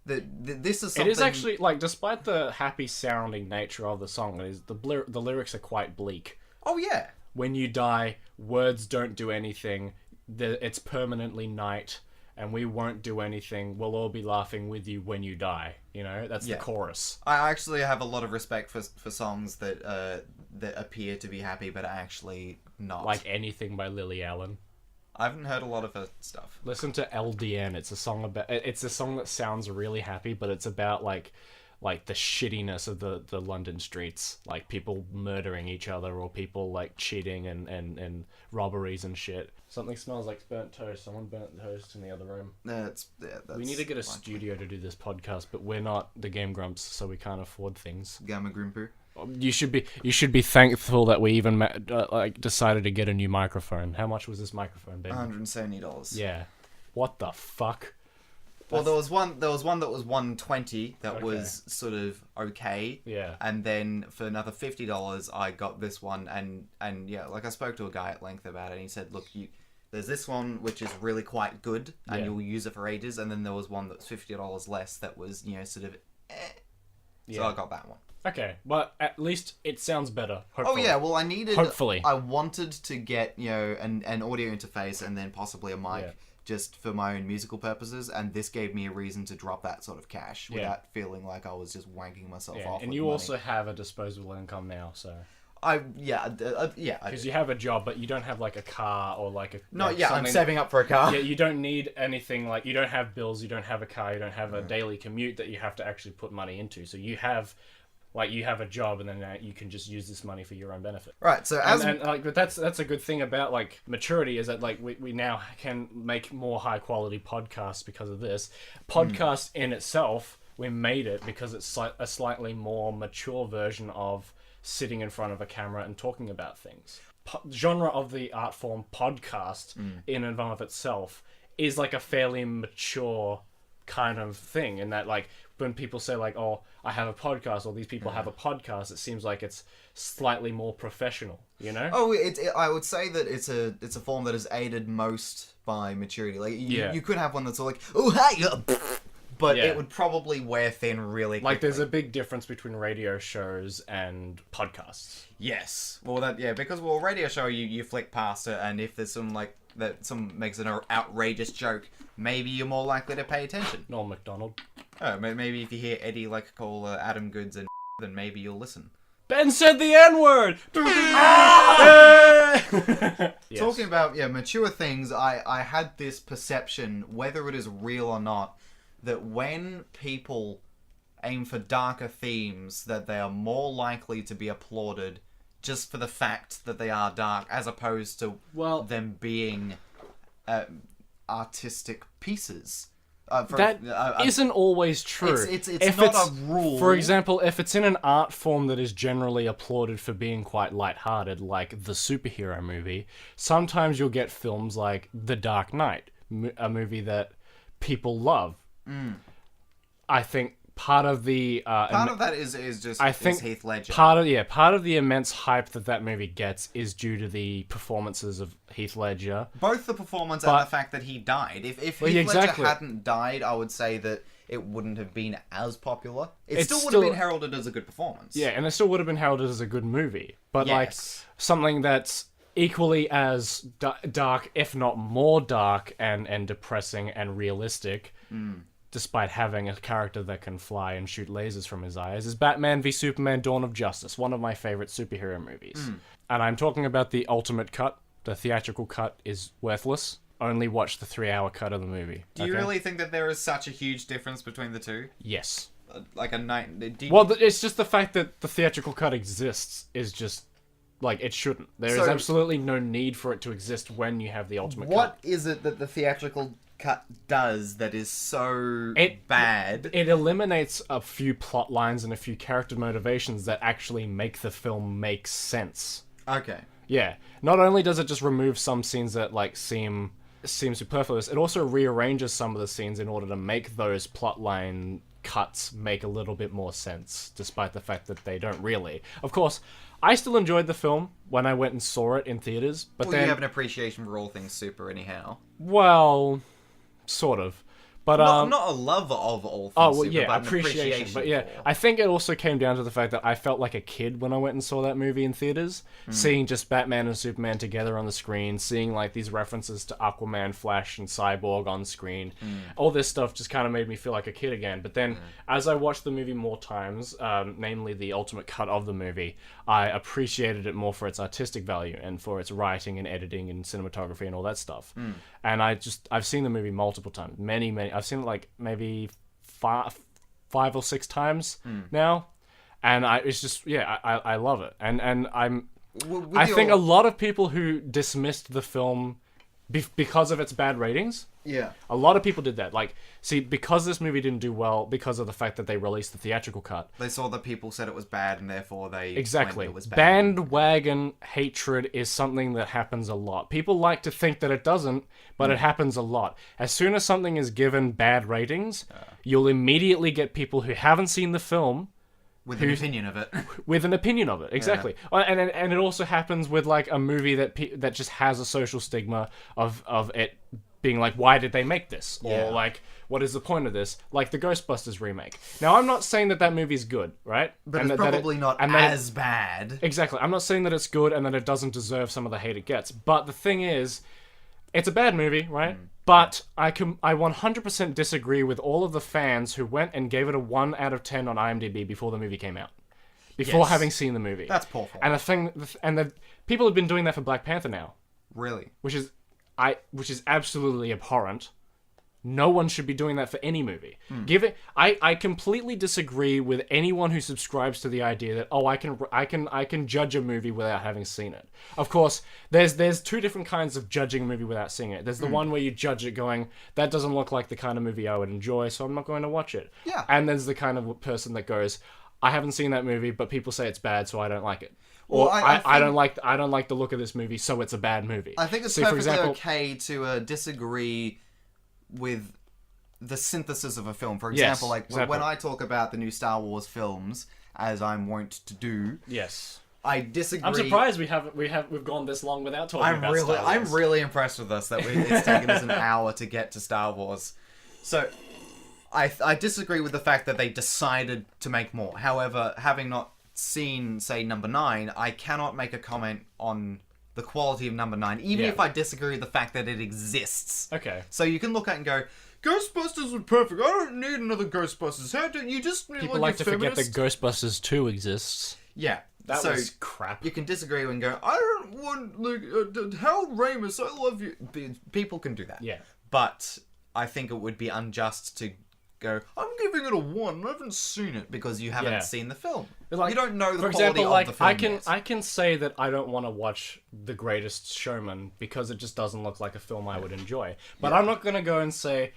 this is something... It is actually, like, despite the happy-sounding nature of the song, the lyrics are quite bleak. Oh, yeah. When you die, words don't do anything. It's permanently night, and we won't do anything. We'll all be laughing with you when you die. You know, that's the chorus. I actually have a lot of respect for songs that appear to be happy, but are actually not. Like Anything by Lily Allen. I haven't heard a lot of her stuff. Listen to LDN. It's a song that sounds really happy, but it's about like like the shittiness of the London streets, like people murdering each other or people like cheating and robberies and shit. Something smells like burnt toast. Someone burnt toast in the other room. That's we need to get a studio to do this podcast, but we're not the Game Grumps, so we can't afford things. Gamma Grimpu. You should be thankful that we even decided to get a new microphone. How much was this microphone, baby? $170. Yeah. What the fuck? Well, there was one that was $120 that was sort of okay. Yeah. And then for another $50, I got this one, and yeah, like I spoke to a guy at length about it, and he said, look, there's this one which is really quite good, and you'll use it for ages, and then there was one that's $50 less that was, sort of So I got that one. Okay, but at least it sounds better. Hopefully. Oh yeah, well Hopefully. I wanted to get, an audio interface and then possibly a mic just for my own musical purposes, and this gave me a reason to drop that sort of cash without feeling like I was just wanking myself off. And you also have a disposable income now, so... Because you have a job, but you don't have like a car or like a... I'm saving up for a car. Yeah, you don't need anything like... You don't have bills, you don't have a car, you don't have a daily commute that you have to actually put money into. So you have a job, and then you can just use this money for your own benefit. Right. So but that's a good thing about like maturity is that like we now can make more high quality podcasts because of this. Podcast in itself, we made it because it's a slightly more mature version of sitting in front of a camera and talking about things. Genre of the art form podcast in and of itself is like a fairly mature kind of thing, in that like when people say like, oh, I have a podcast, or these people have a podcast, it seems like it's slightly more professional, Oh, I would say that it's a form that is aided most by maturity. Like you could have one that's all like, oh hey, but it would probably wear thin really quickly. Like there's a big difference between radio shows and podcasts. Yes. Well, because a radio show you flick past it, and if there's some like that someone makes an outrageous joke, maybe you're more likely to pay attention. Norm Macdonald. Oh, maybe if you hear Eddie call Adam Goods and then maybe you'll listen. Ben said the N-word! Talking about mature things, I had this perception, whether it is real or not, that when people aim for darker themes, that they are more likely to be applauded just for the fact that they are dark, as opposed to them being artistic pieces. Isn't always true. It's not a rule. For example, if it's in an art form that is generally applauded for being quite lighthearted, like the superhero movie, sometimes you'll get films like The Dark Knight, a movie that people love. I think part of that is Heath Ledger. Part of the immense hype that movie gets is due to the performances of Heath Ledger. Both the performance and the fact that he died. If Heath Ledger hadn't died, I would say that it wouldn't have been as popular. It still would have been heralded as a good performance. Yeah, and it still would have been heralded as a good movie. But like something that's equally as dark, if not more dark and depressing and realistic, despite having a character that can fly and shoot lasers from his eyes, is Batman v Superman: Dawn of Justice, one of my favorite superhero movies. And I'm talking about the ultimate cut. The theatrical cut is worthless. Only watch the 3-hour cut of the movie. Do you really think that there is such a huge difference between the two? Yes. Like a night... it's just the fact that the theatrical cut exists is just... Like, it shouldn't. There is absolutely no need for it to exist when you have the ultimate cut. What is it that the theatrical cut does that is so bad? It eliminates a few plot lines and a few character motivations that actually make the film make sense. Okay. Yeah. Not only does it just remove some scenes that like seem superfluous, it also rearranges some of the scenes in order to make those plotline cuts make a little bit more sense, despite the fact that they don't really. Of course, I still enjoyed the film when I went and saw it in theaters, but then... you have an appreciation for all things super anyhow. Well, sort of. But not a love of all things super, but appreciation. But yeah, I think it also came down to the fact that I felt like a kid when I went and saw that movie in theaters, seeing just Batman and Superman together on the screen, seeing like these references to Aquaman, Flash, and Cyborg on screen. All this stuff just kind of made me feel like a kid again. But then, as I watched the movie more times, namely the ultimate cut of the movie, I appreciated it more for its artistic value and for its writing and editing and cinematography and all that stuff. And I've seen the movie multiple times, many. I've seen it like maybe 5 or 6 times now, and it's just I love it, and I think a lot of people who dismissed the film because of its bad ratings. Yeah. A lot of people did that. Like, see, because this movie didn't do well because of the fact that they released the theatrical cut. They saw that people said it was bad, and therefore they exactly it was bad. Bandwagon hatred is something that happens a lot. People like to think that it doesn't, but it happens a lot. As soon as something is given bad ratings, you'll immediately get people who haven't seen the film with an opinion of it. With an opinion of it, exactly. And it also happens with like a movie that just has a social stigma of it being like, why did they make this? Or like, what is the point of this? Like the Ghostbusters remake. Now, I'm not saying that movie's good, right? But it's probably not as bad. Exactly. I'm not saying that it's good and that it doesn't deserve some of the hate it gets. But the thing is, it's a bad movie, right? But I 100% disagree with all of the fans who went and gave it a 1 out of 10 on IMDb before the movie came out. Before having seen the movie. That's poor form. And the people have been doing that for Black Panther now. Really? Which is absolutely abhorrent. No one should be doing that for any movie. I completely disagree with anyone who subscribes to the idea that I can judge a movie without having seen it. Of course, there's 2 different kinds of judging a movie without seeing it. There's the one where you judge it going, that doesn't look like the kind of movie I would enjoy, so I'm not going to watch it. Yeah. And there's the kind of person that goes, I haven't seen that movie, but people say it's bad, so I don't like it. Or well, I don't like the look of this movie, so it's a bad movie. I think it's perfectly okay to disagree with the synthesis of a film. For example, when I talk about the new Star Wars films, as I'm wont to do, I disagree. I'm surprised we've gone this long without talking about Star Wars. I'm really impressed with us that it's taken us an hour to get to Star Wars. So I disagree with the fact that they decided to make more. However, having not seen, say, number 9, I cannot make a comment on the quality of number 9, even if I disagree with the fact that it exists. Okay. So you can look at it and go, Ghostbusters was perfect. I don't need another Ghostbusters. How do you just people like to forget that Ghostbusters 2 exists? Yeah. That was crap. You can disagree and go, I don't want Harold Ramis, I love you. People can do that. Yeah. But I think it would be unjust to go, I'm giving it a 1. I haven't seen it because you haven't seen the film. Like, you don't know the quality of the film. I can say that I don't want to watch The Greatest Showman because it just doesn't look like a film I would enjoy. But I'm not going to go and say,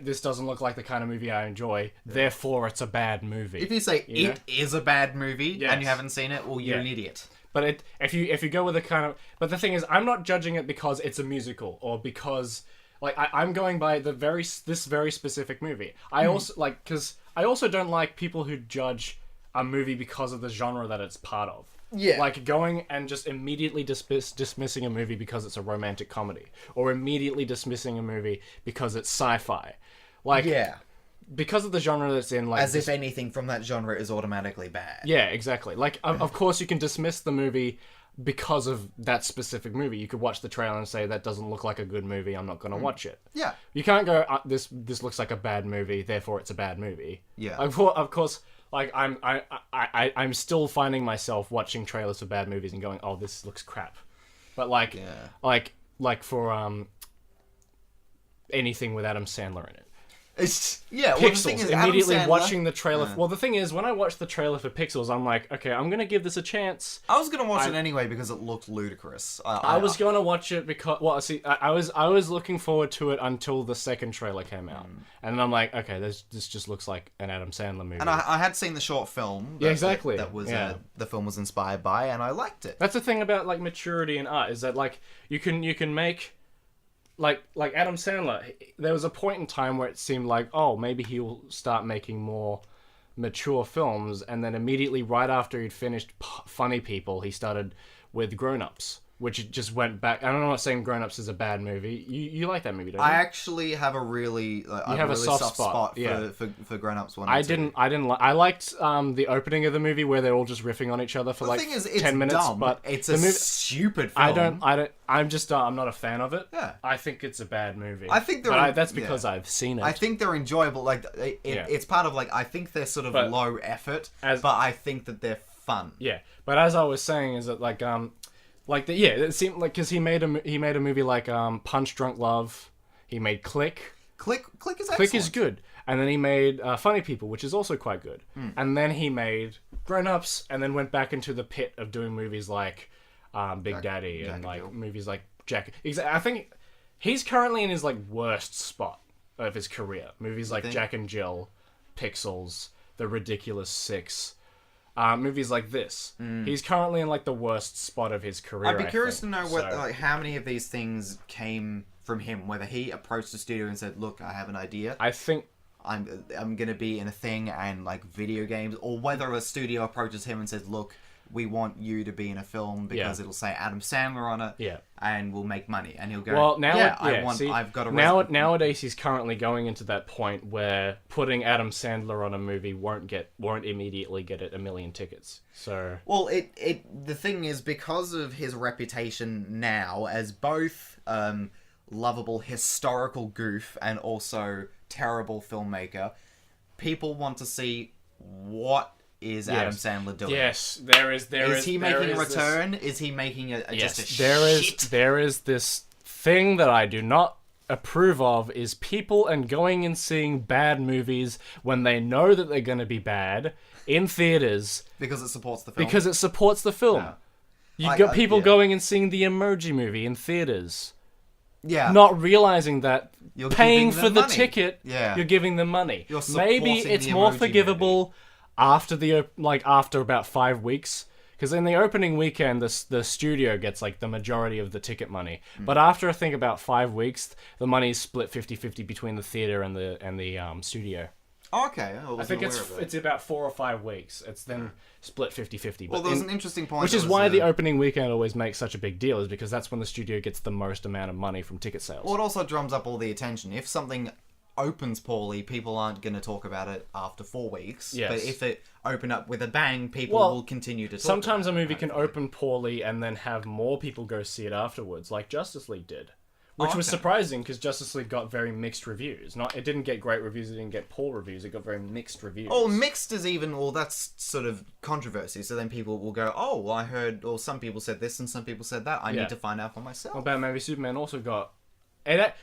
this doesn't look like the kind of movie I enjoy, therefore it's a bad movie. If you say it is a bad movie and you haven't seen it, well, you're an idiot. But if you go with a kind of... But the thing is, I'm not judging it because it's a musical or because... Like, I'm going by this very specific movie. I also, because I also don't like people who judge a movie because of the genre that it's part of. Yeah. Like, going and just immediately dismissing a movie because it's a romantic comedy. Or immediately dismissing a movie because it's sci-fi. Like, because of the genre that's in, like... As if anything from that genre is automatically bad. Yeah, exactly. Like, of course you can dismiss the movie because of that specific movie. You could watch the trailer and say, that doesn't look like a good movie, I'm not going to watch it. Yeah. You can't go, this looks like a bad movie, therefore it's a bad movie. Yeah. Of course, like, I'm still finding myself watching trailers for bad movies and going, oh, this looks crap. But like for anything with Adam Sandler in it. It's Pixels. Well, the thing is, immediately Adam Sandler, watching the trailer. Well, the thing is, when I watched the trailer for Pixels, I'm like, okay, I'm gonna give this a chance. I was gonna watch it anyway because it looked ludicrous. I was gonna watch it because, well, see, I was looking forward to it until the second trailer came out, and then I'm like, okay, this just looks like an Adam Sandler movie. And I had seen the short film. That was the film was inspired by, and I liked it. That's the thing about like maturity in art, is that like you can make. Like Adam Sandler, there was a point in time where it seemed like, oh, maybe he'll start making more mature films, and then immediately right after he'd finished Funny People, he started with Grown Ups, which just went back. I'm not saying Grown Ups is a bad movie. You like that movie, don't you? I actually have a really soft spot for Grown Ups 1 and 2. I liked the opening of the movie where they're all just riffing on each other for 10 minutes. Dumb. But it's a stupid film. I'm not a fan of it. Yeah. I think it's a bad movie. I think that's because I've seen it. I think they're enjoyable. Like it's part of like, I think they're sort of low effort, but I think that they're fun. Yeah. But as I was saying, is that it seemed like, because he made a movie like Punch Drunk Love. He made Click. Click is excellent. Click is good. And then he made Funny People, which is also quite good. And then he made Grown Ups, and then went back into the pit of doing movies like Big Daddy and like movies like Jack. I think he's currently in his like worst spot of his career. Movies like Jack and Jill, Pixels, The Ridiculous Six. Movies like this. He's currently in like the worst spot of his career. I'd be curious to know how many of these things came from him. Whether he approached the studio and said, "Look, I have an idea. I think I'm gonna be in a thing and like video games," or whether a studio approaches him and says, "Look, we want you to be in a film because it'll say Adam Sandler on it, and we'll make money." And he'll go, "Well, now I've got a nowadays he's currently going into that point where putting Adam Sandler on a movie won't immediately get it 1 million tickets." So the thing is, because of his reputation now as both lovable historical goof and also terrible filmmaker, people want to see what is Adam Sandler doing. Yes, there is. Is he making a return? Is he making just a shit? There is this thing that I do not approve of, is people and going and seeing bad movies when they know that they're going to be bad in theaters because it supports the film. Because it supports the film. Yeah. You've got people going and seeing the Emoji Movie in theaters. Yeah. Not realizing that you're paying for the money. ticket, you're giving them money. Maybe it's the more Emoji forgivable Movie. after about 5 weeks, because in the opening weekend the studio gets like the majority of the ticket money. But after I think about 5 weeks, the money is split 50-50 between the theater and the studio. Oh, okay. I think it's about 4 or 5 weeks. It's then split 50-50. Well, there's an interesting point. Which is why the opening weekend always makes such a big deal, is because that's when the studio gets the most amount of money from ticket sales. Well, it also drums up all the attention. If something opens poorly, people aren't going to talk about it after 4 weeks. Yes. But if it open up with a bang, people will continue to talk sometimes about a movie can open poorly and then have more people go see it afterwards, like Justice League did. Which was surprising, because Justice League got very mixed reviews. It didn't get great reviews, it didn't get poor reviews, it got very mixed reviews. Oh, mixed is that's sort of controversy. So then people will go, "Oh, well, I heard," or some people said this and some people said that. I need to find out for myself. Well, Batman v Superman also got...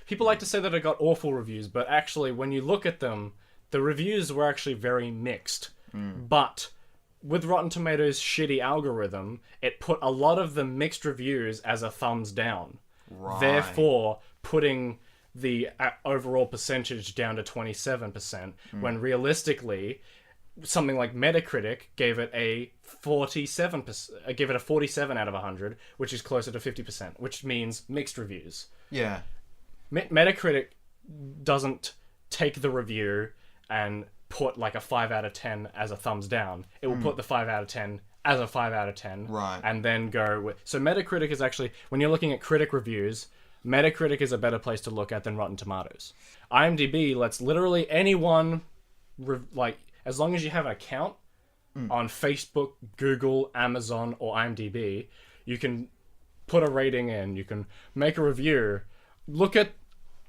people like to say that it got awful reviews, but actually, when you look at them, the reviews were actually very mixed. But with Rotten Tomatoes' shitty algorithm, it put a lot of the mixed reviews as a thumbs down. Right. Therefore, putting the overall percentage down to 27%, when realistically, something like Metacritic gave it a 47%, gave it a 47 out of 100, which is closer to 50%, which means mixed reviews. Yeah. Metacritic doesn't take the review and put like a 5 out of 10 as a thumbs down. It will put the 5 out of 10 as a 5 out of 10. Right. And then go with... So Metacritic is actually... When you're looking at critic reviews, Metacritic is a better place to look at than Rotten Tomatoes. IMDb lets literally anyone... as long as you have an account on Facebook, Google, Amazon, or IMDb, you can put a rating in. You can make a review. Look at...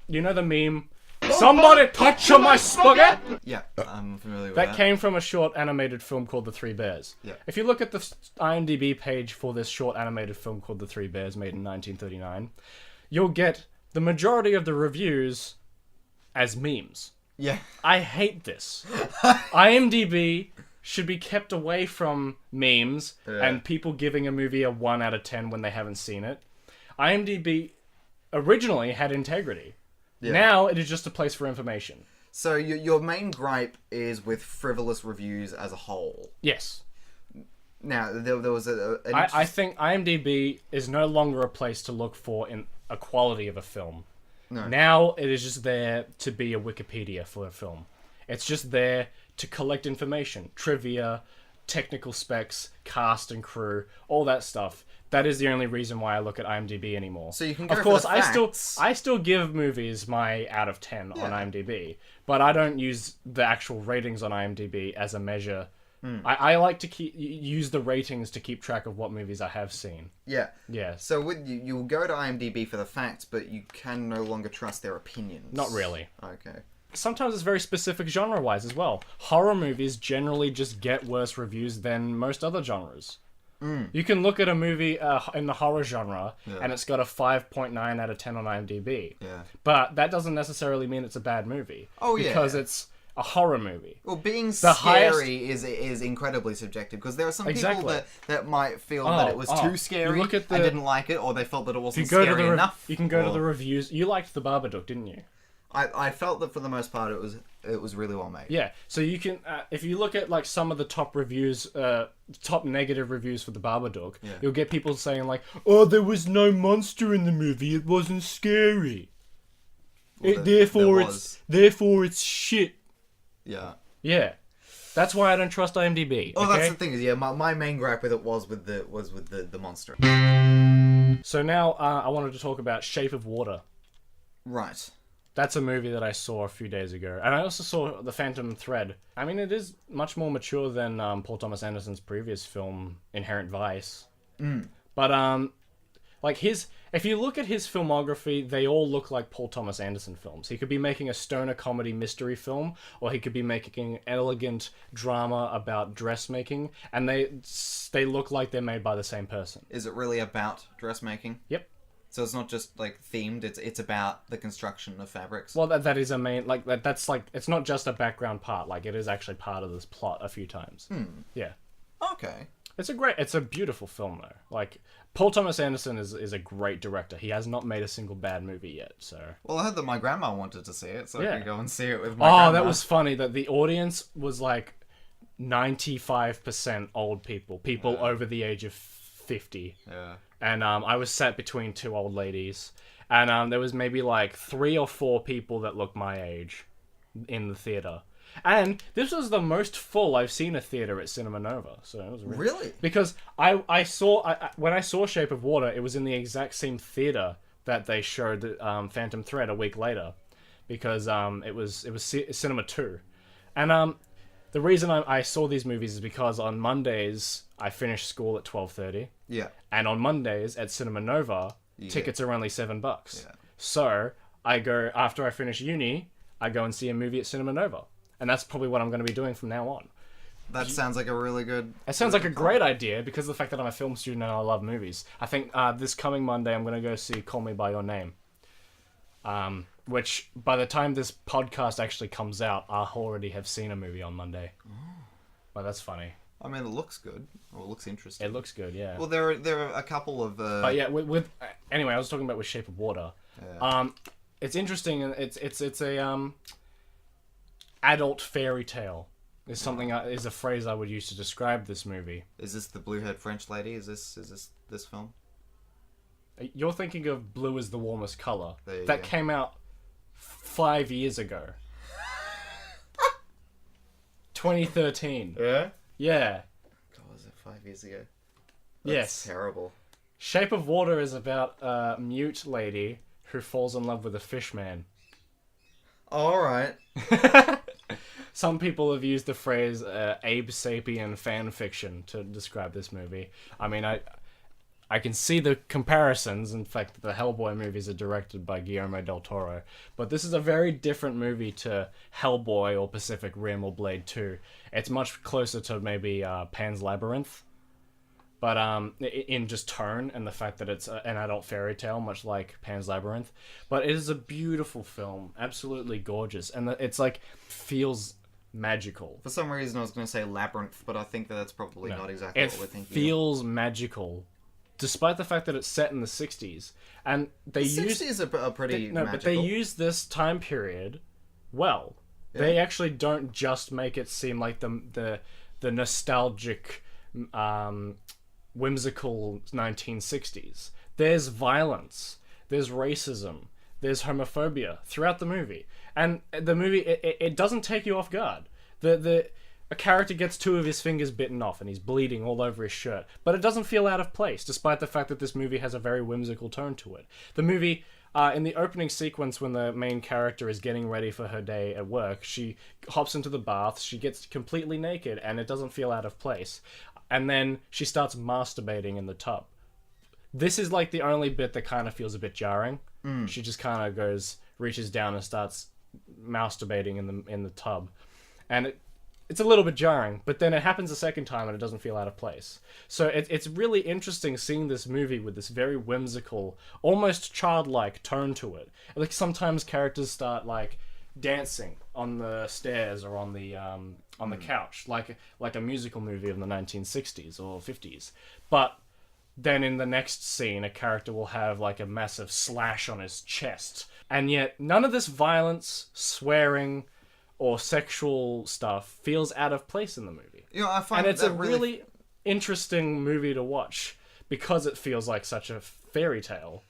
You know the meme... Somebody touch on my spaghetti! Yeah, I'm familiar with that. That came from a short animated film called The Three Bears. Yeah. If you look at the IMDb page for this short animated film called The Three Bears, made in 1939, you'll get the majority of the reviews as memes. Yeah. I hate this. IMDb should be kept away from memes and people giving a movie a 1 out of 10 when they haven't seen it. IMDb originally had integrity. Yeah. Now it is just a place for information. So your main gripe is with frivolous reviews as a whole. Yes. Now there was I think IMDb is no longer a place to look for in a quality of a film. No. Now it is just there to be a Wikipedia for a film. It's just there to collect information, trivia, technical specs, cast and crew, all that stuff. That is the only reason why I look at IMDb anymore. So you can go of course, for the facts. I still give movies my out of 10 on IMDb, but I don't use the actual ratings on IMDb as a measure. I like to use the ratings to keep track of what movies I have seen. Yeah. Yeah. So with you'll go to IMDb for the facts, but you can no longer trust their opinions. Not really. Okay. Sometimes it's very specific genre-wise as well. Horror movies generally just get worse reviews than most other genres. You can look at a movie in the horror genre, and it's got a 5.9 out of 10 on IMDb. Yeah. But that doesn't necessarily mean it's a bad movie. Oh, yeah. Because it's a horror movie. Well, being scary is incredibly subjective, because there are some people that might feel that it was too scary and didn't like it, or they felt that it wasn't scary enough. You can go to the reviews. You liked The Babadook, didn't you? I felt that for the most part it was really well made. Yeah, so you can if you look at like some of the top reviews, top negative reviews for The Babadook, you'll get people saying like, "Oh, there was no monster in the movie. It wasn't scary. Well, therefore it's shit." Yeah. Yeah. That's why I don't trust IMDb. Oh, that's the thing. Yeah, my main gripe with it was with the monster. So now I wanted to talk about Shape of Water. Right. That's a movie that I saw a few days ago. And I also saw The Phantom Thread. I mean, it is much more mature than Paul Thomas Anderson's previous film, Inherent Vice. But, like, if you look at his filmography, they all look like Paul Thomas Anderson films. He could be making a stoner comedy mystery film, or he could be making an elegant drama about dressmaking, and they look like they're made by the same person. Is it really about dressmaking? Yep. So it's not just like themed; it's about the construction of fabrics. Well, that is a main that's like it's not just a background part. Like it is actually part of this plot a few times. Yeah. Okay. It's a beautiful film though. Like Paul Thomas Anderson is a great director. He has not made a single bad movie yet. So. Well, I heard that my grandma wanted to see it, so I could go and see it with my grandma. Oh, that was funny. That the audience was like 95% old people over the age of 50. Yeah. And I was sat between two old ladies, and there was maybe like 3 or 4 people that looked my age in the theater. And this was the most full I've seen a theater at Cinema Nova. So it was really because I saw when I saw Shape of Water, it was in the exact same theater that they showed Phantom Thread a week later, because it was Cinema 2, and the reason I saw these movies is because on Mondays I finish school at 12:30. Yeah. And on Mondays at Cinema Nova, tickets are only $7. Yeah. So I go after I finish uni, I go and see a movie at Cinema Nova, and that's probably what I'm going to be doing from now on. That sounds like a really good... It sounds like a great idea because of the fact that I'm a film student and I love movies. I think this coming Monday I'm going to go see Call Me By Your Name. Which, by the time this podcast actually comes out, I'll already have seen a movie on Monday. Oh. Well, that's funny. I mean, it looks good. Or it looks interesting. It looks good, yeah. Well, there are a couple of... But yeah, anyway, I was talking about with Shape of Water. Yeah. It's interesting, and it's a adult fairy tale. Is something is a phrase I would use to describe this movie. Is this the blue-haired French lady? Is this film? You're thinking of Blue Is the Warmest Color. That came out 5 years ago. 2013. Yeah? Yeah. God, was it 5 years ago? Yes. Terrible. Shape of Water is about a mute lady who falls in love with a fish man. Alright. Some people have used the phrase Abe Sapien fan fiction to describe this movie. I mean, I can see the comparisons. In fact, the Hellboy movies are directed by Guillermo del Toro. But this is a very different movie to Hellboy or Pacific Rim or Blade 2. It's much closer to maybe Pan's Labyrinth. But in just tone and the fact that it's an adult fairy tale, much like Pan's Labyrinth. But it is a beautiful film. Absolutely gorgeous. And it's like, feels magical. For some reason I was going to say Labyrinth, but I think that's probably not exactly what we're thinking. It feels magical. Despite the fact that it's set in the 60s. And they use... 60s are pretty magical. But they use this time period well. Yeah. They actually don't just make it seem like the nostalgic, whimsical 1960s. There's violence. There's racism. There's homophobia throughout the movie. And the movie, it doesn't take you off guard. A character gets 2 of his fingers bitten off and he's bleeding all over his shirt. But it doesn't feel out of place, despite the fact that this movie has a very whimsical tone to it. The movie, in the opening sequence when the main character is getting ready for her day at work, she hops into the bath, she gets completely naked, and it doesn't feel out of place. And then she starts masturbating in the tub. This is like the only bit that kind of feels a bit jarring. She just kind of reaches down and starts masturbating in the tub. And it's a little bit jarring, but then it happens a second time and it doesn't feel out of place. So it's really interesting seeing this movie with this very whimsical, almost childlike tone to it. Like sometimes characters start like dancing on the stairs or on the couch, like a musical movie of the 1960s or 50s. But then in the next scene, a character will have like a massive slash on his chest, and yet none of this violence, swearing, or sexual stuff feels out of place in the movie. You know, I find and it's a really interesting movie to watch because it feels like such a fairy tale,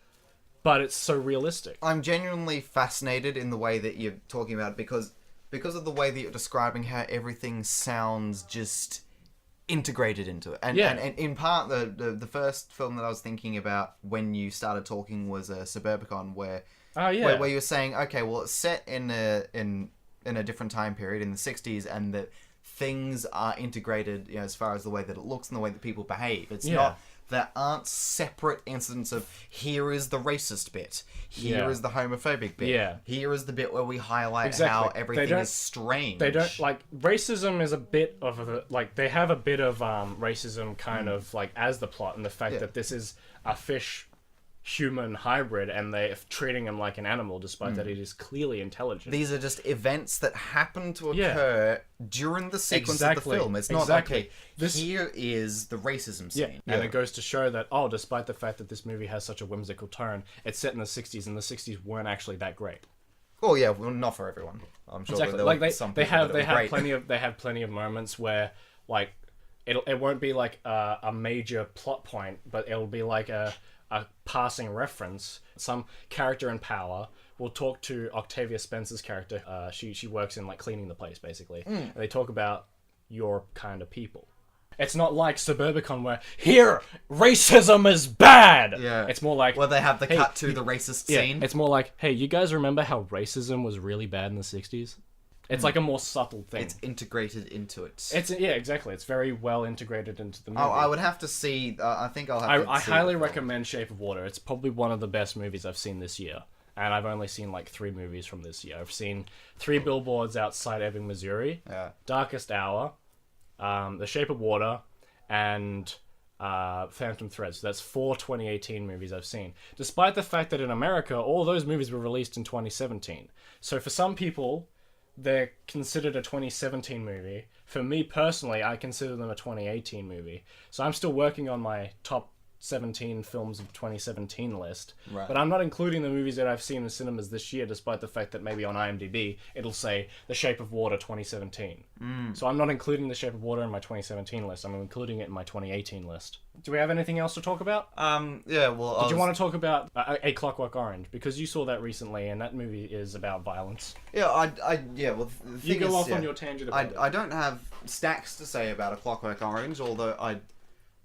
but it's so realistic. I'm genuinely fascinated in the way that you're talking about it because of the way that you're describing how everything sounds just integrated into it. And in part, the first film that I was thinking about when you started talking was Suburbicon, where you were saying, okay, well, it's set in a different time period in the 60s, and that things are integrated, you know, as far as the way that it looks and the way that people behave. It's not, there aren't separate incidents of, here is the racist bit, here is the homophobic bit, here is the bit where we highlight how everything is strange. They don't, like, racism is a bit of like, they have a bit of racism kind of, like, as the plot, and the fact that this is a fish human hybrid and they're treating him like an animal despite that it is clearly intelligent. These are just events that happen to occur during the sequence of the film. It's not okay, here is the racism scene. And it goes to show that, despite the fact that this movie has such a whimsical tone, it's set in the 60s, and the 60s weren't actually that great. Oh yeah, well, not for everyone. I'm sure that there were some people that they have plenty of moments where, like, it won't be like a major plot point, but it'll be like a passing reference. Some character in power will talk to Octavia Spencer's character. She works in like cleaning the place basically. And they talk about your kind of people. It's not like Suburbicon where, here, racism is bad! Yeah. It's more like... Well, they have the cut to the racist scene. It's more like, hey, you guys remember how racism was really bad in the 60s? It's like a more subtle thing. It's integrated into it. Exactly. It's very well integrated into the movie. I would have to see... I think I'll have to I highly recommend Shape of Water. It's probably one of the best movies I've seen this year. And I've only seen like 3 movies from this year. I've seen 3 Billboards Outside Ebbing, Missouri, Darkest Hour, The Shape of Water, and Phantom Thread. So that's 4 2018 movies I've seen. Despite the fact that in America, all those movies were released in 2017. So for some people, they're considered a 2017 movie. For me personally, I consider them a 2018 movie. So I'm still working on my top 17 films of 2017 list. Right. But I'm not including the movies that I've seen in cinemas this year, despite the fact that maybe on IMDb it'll say The Shape of Water 2017. So I'm not including The Shape of Water in my 2017 list. I'm including it in my 2018 list. Do we have anything else to talk about? Yeah, well... Did you want to talk about A Clockwork Orange? Because you saw that recently, and that movie is about violence. Yeah, well, the thing you go off on your tangent about it. I don't have stacks to say about A Clockwork Orange, although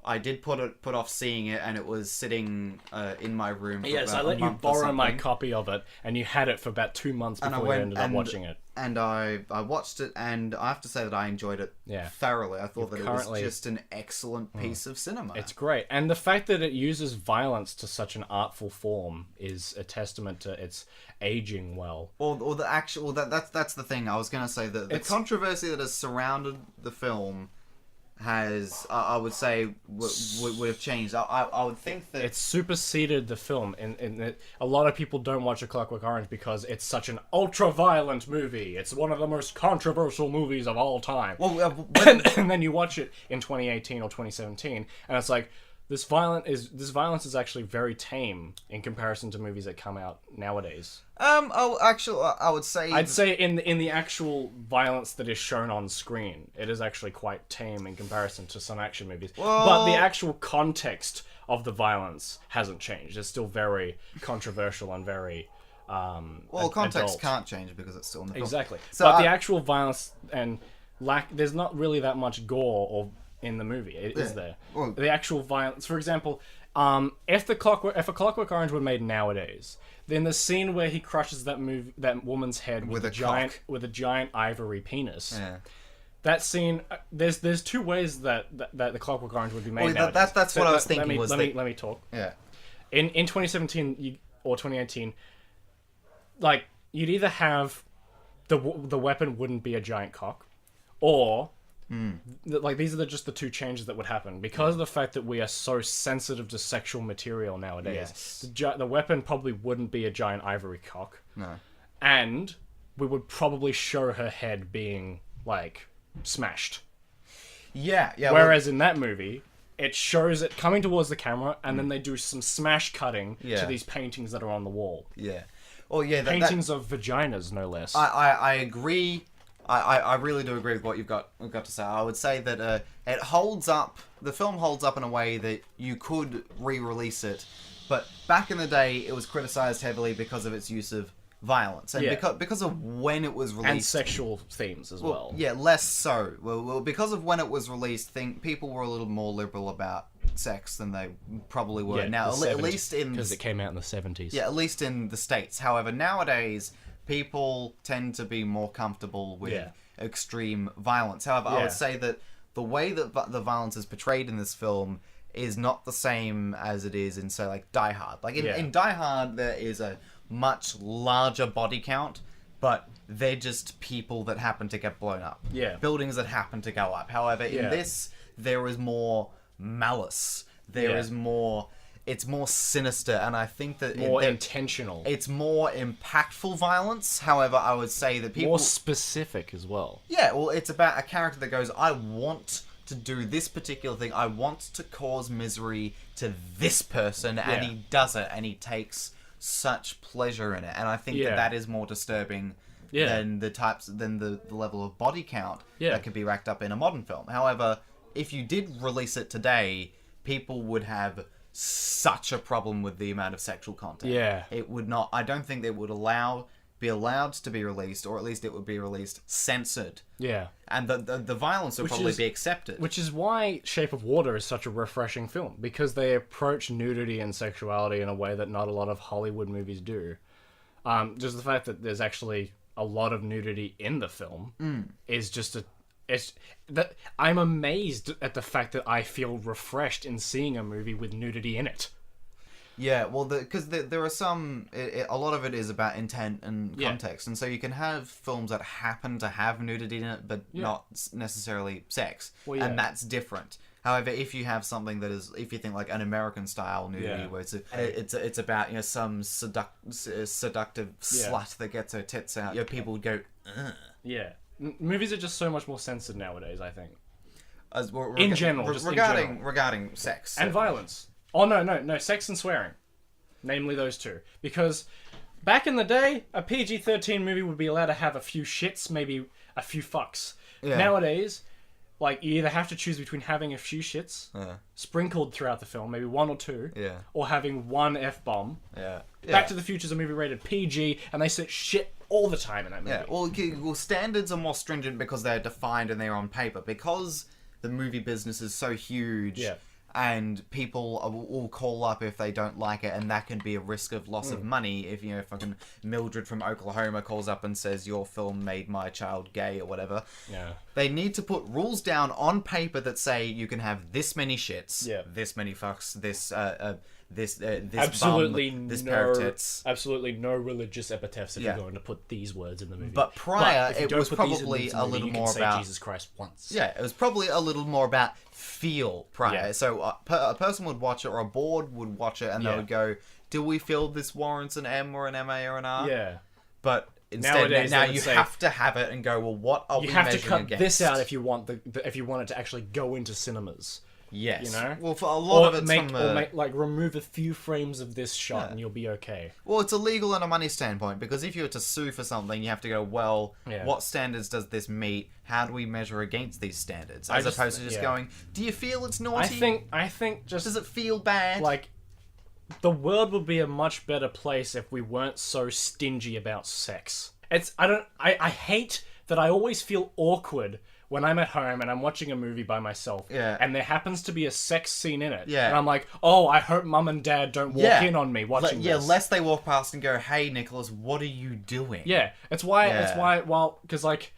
I did put off seeing it, and it was sitting in my room for Yes, I let you borrow my copy of it, and you had it for about 2 months before you ended up watching it. And I watched it, and I have to say that I enjoyed it thoroughly. I thought that it was just an excellent piece of cinema. It's great. And the fact that it uses violence to such an artful form is a testament to its aging well. Or the actual... That's the thing. I was going to say that the controversy that has surrounded the film has, I would say, would have changed. I would think that it's superseded the film, and a lot of people don't watch A Clockwork Orange because it's such an ultra-violent movie. It's one of the most controversial movies of all time. Well, and then you watch it in 2018 or 2017, and it's like, this violence is actually very tame in comparison to movies that come out nowadays. I would say... I'd say in the actual violence that is shown on screen, it is actually quite tame in comparison to some action movies. But the actual context of the violence hasn't changed. It's still very controversial and very context adult. can't change because it's still in the film. Exactly. So but the actual violence and there's not really that much gore or in the movie. It is there. Well, the actual violence, for example, if A Clockwork Orange were made nowadays, then the scene where he crushes that woman's head with a giant ivory penis. Yeah. That scene, there's 2 ways that the Clockwork Orange would be made nowadays. That's what I was thinking. Let me talk. Yeah. In 2017 or 2018, like, you'd either have the weapon wouldn't be a giant cock, or like these are just the two changes that would happen because of the fact that we are so sensitive to sexual material nowadays. Yes. The weapon probably wouldn't be a giant ivory cock, No. and we would probably show her head being like smashed. Yeah. Whereas in that movie, it shows it coming towards the camera, and then they do some smash cutting to these paintings that are on the wall. Yeah. Well, yeah. Paintings of vaginas, no less. I agree. I really do agree with what you've got to say. I would say that it holds up. The film holds up in a way that you could re-release it, but back in the day, it was criticized heavily because of its use of violence and because of when it was released and sexual themes as well. Yeah, less so. Well, because of when it was released, people were a little more liberal about sex than they probably were now. At least in because it came out in the 70s. Yeah, at least in the States. However, nowadays people tend to be more comfortable with extreme violence. However, I would say that the way that the violence is portrayed in this film is not the same as it is in, say, like Die Hard. Like in Die Hard, there is a much larger body count, but they're just people that happen to get blown up. Yeah. Buildings that happen to go up. However, in this, there is more malice. There is more... It's more sinister, and I think that... More intentional. It's more impactful violence. However, I would say that people... More specific as well. Yeah, well, it's about a character that goes, I want to do this particular thing. I want to cause misery to this person, and he does it, and he takes such pleasure in it. And I think that is more disturbing than the level of body count that could be racked up in a modern film. However, if you did release it today, people would have such a problem with the amount of sexual content. Yeah. It would not... I don't think they would be allowed to be released, or at least it would be released censored. Yeah. And the violence would probably be accepted. Which is why Shape of Water is such a refreshing film, because they approach nudity and sexuality in a way that not a lot of Hollywood movies do. Just the fact that there's actually a lot of nudity in the film is just I'm amazed at the fact that I feel refreshed in seeing a movie with nudity in it. Yeah, well, because there are some... a lot of it is about intent and context, and so you can have films that happen to have nudity in it, but not necessarily sex, and that's different. However, if you have something that is... If you think like an American-style nudity, where it's about, some seductive slut that gets her tits out, people would go, ugh. Yeah. Movies are just so much more censored nowadays, I think. In general. Regarding sex. And violence. Oh, no, sex and swearing. Namely those two. Because back in the day, a PG-13 movie would be allowed to have a few shits, maybe a few fucks. Yeah. Nowadays, like, you either have to choose between having a few shits sprinkled throughout the film, maybe one or two, or having one F-bomb. Yeah. Back to the Future is a movie rated PG, and they say shit all the time in that movie. Yeah, well, standards are more stringent because they're defined and they're on paper. Because the movie business is so huge... Yeah. And people will call up if they don't like it, and that can be a risk of loss of money. If fucking Mildred from Oklahoma calls up and says your film made my child gay or whatever, they need to put rules down on paper that say you can have this many shits, this many fucks, this absolutely bum, this pair of tits. Absolutely no religious epithets if you're going to put these words in the movie. But prior, it was probably a little more about Jesus Christ once. Yeah, it was probably a little more about feel prior. Yeah. So a person would watch it, or a board would watch it, and they would go, "Do we feel this warrants an M or an MA or an R?" Yeah. But instead, now you have to have it and go, "Well, what are we measuring against?" You have to cut this out if you want if you want it to actually go into cinemas. Yes. You know? Well, for a lot of it's remove a few frames of this shot and you'll be okay. Well, it's illegal on a money standpoint, because if you were to sue for something, you have to go, well, what standards does this meet? How do we measure against these standards? As opposed to just going, do you feel it's naughty? I think just... Does it feel bad? Like, the world would be a much better place if we weren't so stingy about sex. I hate that I always feel awkward when I'm at home and I'm watching a movie by myself, and there happens to be a sex scene in it, and I'm like, oh, I hope mum and dad don't walk in on me watching this. Yeah, lest they walk past and go, hey, Nicholas, what are you doing? Yeah, it's why, because, like,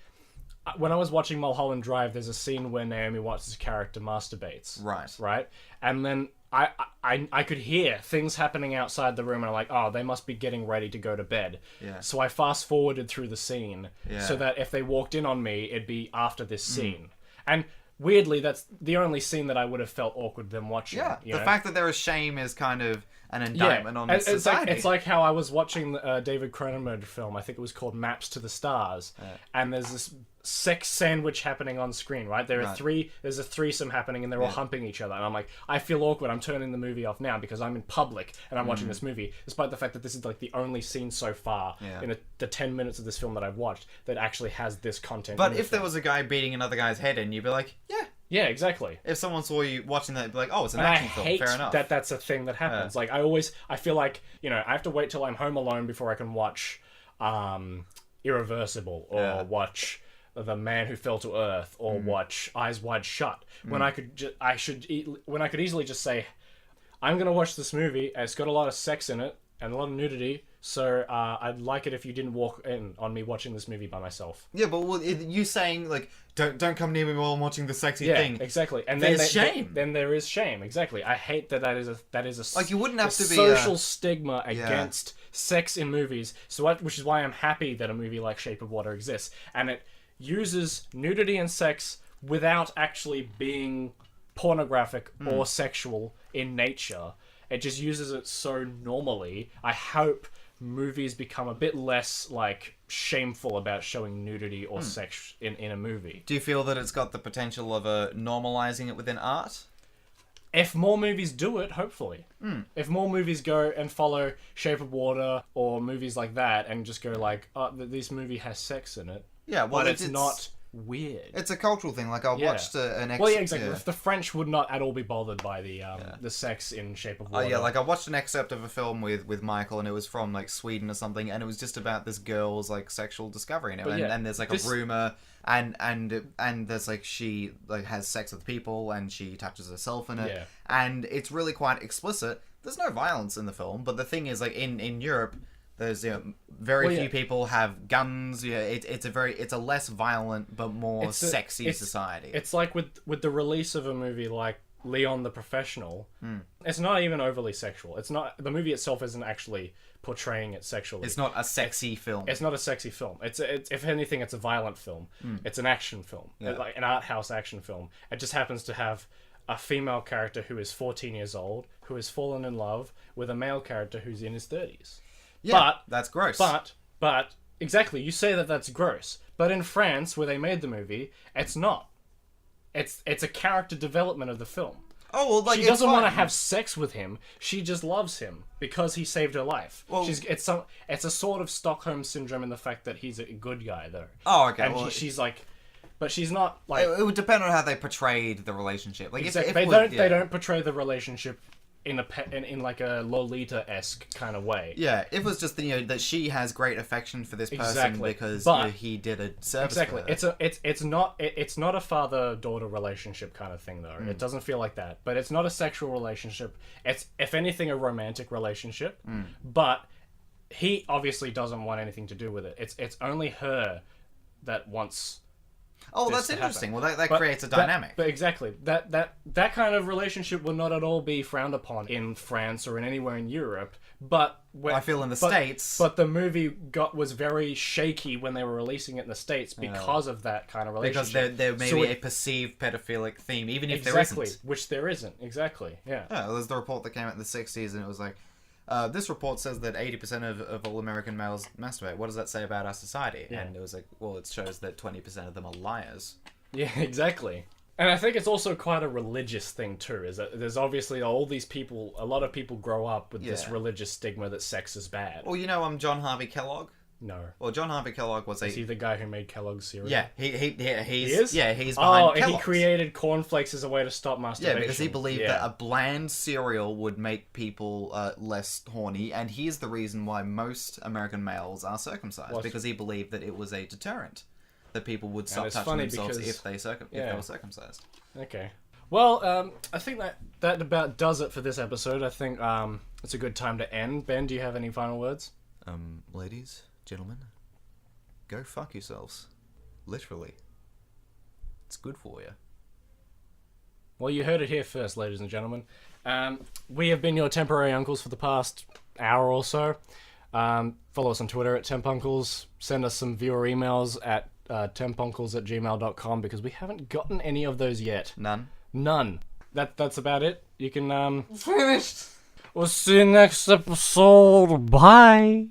when I was watching Mulholland Drive, there's a scene where Naomi Watts' character masturbates. Right. Right? And then I could hear things happening outside the room, and I'm like, oh, they must be getting ready to go to bed. Yeah. So I fast forwarded through the scene Yeah. so that if they walked in on me, it'd be after this scene. And weirdly, that's the only scene that I would have felt awkward them watching. Yeah, you the know? fact that there is shame is kind of an indictment on society. It's like how I was watching the David Cronenberg film. I think it was called Maps to the Stars, and there's this sex sandwich happening on screen. Right, there's a threesome happening, and they're all humping each other. And I'm like, I feel awkward. I'm turning the movie off now because I'm in public and I'm watching this movie, despite the fact that this is like the only scene so far in the 10 minutes of this film that I've watched that actually has this content. But if there was a guy beating another guy's head in, you'd be like, yeah. Yeah, exactly. If someone saw you watching that, they'd be like, oh, it's an And action I film. hate Fair enough. that that's a thing that happens. Like, I feel like, you know, I have to wait till I'm home alone before I can watch Irreversible or watch The Man Who Fell to Earth or watch Eyes Wide Shut. When I could easily just say, I'm gonna watch this movie. And it's got a lot of sex in it and a lot of nudity. So I'd like it if you didn't walk in on me watching this movie by myself. Yeah, but you saying like don't come near me while I'm watching the sexy thing. Yeah, exactly. And there's shame. Then there is shame. Exactly. I hate that is a like you wouldn't have to be social stigma against sex in movies. Which is why I'm happy that a movie like Shape of Water exists, and it uses nudity and sex without actually being pornographic or sexual in nature. It just uses it so normally. I hope movies become a bit less like shameful about showing nudity or sex in a movie. Do you feel that it's got the potential of normalizing it within art? If more movies do it, hopefully. If more movies go and follow Shape of Water or movies like that and just go like, oh, this movie has sex in it. Yeah, well, but it's not weird. It's a cultural thing. Like I watched an well, yeah, exactly. The French would not at all be bothered by the sex in Shape of Water. Oh yeah, like I watched an excerpt of a film with Michael, and it was from like Sweden or something, and it was just about this girl's like sexual discovery, you know, and there's like a rumor, and there's like she like has sex with people, and she touches herself in it, and it's really quite explicit. There's no violence in the film, but the thing is, like in Europe, there's very few people have guns. Yeah, it's a less violent but more sexy society. It's like with the release of a movie like Leon the Professional. It's not even overly sexual. It's not, the movie itself isn't actually portraying it sexually. It's not a sexy film. It's not a sexy film. It's if anything, it's a violent film. It's an action film, like an art house action film. It just happens to have a female character who is 14 years old who has fallen in love with a male character who's in his 30s. Yeah, but that's gross. But exactly, you say that that's gross. But in France, where they made the movie, it's not. It's a character development of the film. Oh well, like she doesn't want to have sex with him. She just loves him because he saved her life. Well, it's a sort of Stockholm syndrome in the fact that he's a good guy, though. Oh, okay. And she's like, but she's not like. It would depend on how they portrayed the relationship. Like exactly. They don't portray the relationship in like a Lolita-esque kind of way. Yeah, it was just that she has great affection for this person because he did a service. Exactly, for her. it's not a father-daughter relationship kind of thing though. It doesn't feel like that, but it's not a sexual relationship. It's if anything a romantic relationship, but he obviously doesn't want anything to do with it. It's only her that wants. Oh, that's interesting. Well, that creates a dynamic. But exactly, that kind of relationship will not at all be frowned upon in France or in anywhere in Europe. But I feel in the States. But the movie was very shaky when they were releasing it in the States because of that kind of relationship. Because there may be a perceived pedophilic theme, even if there isn't. Which there isn't. Exactly. Yeah. Yeah. There's the report that came out in the '60s, and it was like. This report says that 80% of all American males masturbate. What does that say about our society? Yeah. And it was like, well, it shows that 20% of them are liars. Yeah, exactly. And I think it's also quite a religious thing too, is that there's obviously all these people, a lot of people grow up with this religious stigma that sex is bad. Well, John Harvey Kellogg? No. Well, John Harvey Kellogg was Is he the guy who made Kellogg's cereal? Yeah, he's... He is? Yeah, he's behind Kellogg's. He created cornflakes as a way to stop masturbation. Yeah, because he believed that a bland cereal would make people less horny, and he's the reason why most American males are circumcised, because he believed that it was a deterrent, that people would stop touching themselves if they were circumcised. Okay. Well, I think that about does it for this episode. I think it's a good time to end. Ben, do you have any final words? Ladies... Gentlemen, go fuck yourselves. Literally. It's good for you. Well, you heard it here first, ladies and gentlemen. We have been your temporary uncles for the past hour or so. Follow us on Twitter at tempuncles. Send us some viewer emails at tempuncles@gmail.com because we haven't gotten any of those yet. None. That's about it. You can Finished. We'll see you next episode. Bye.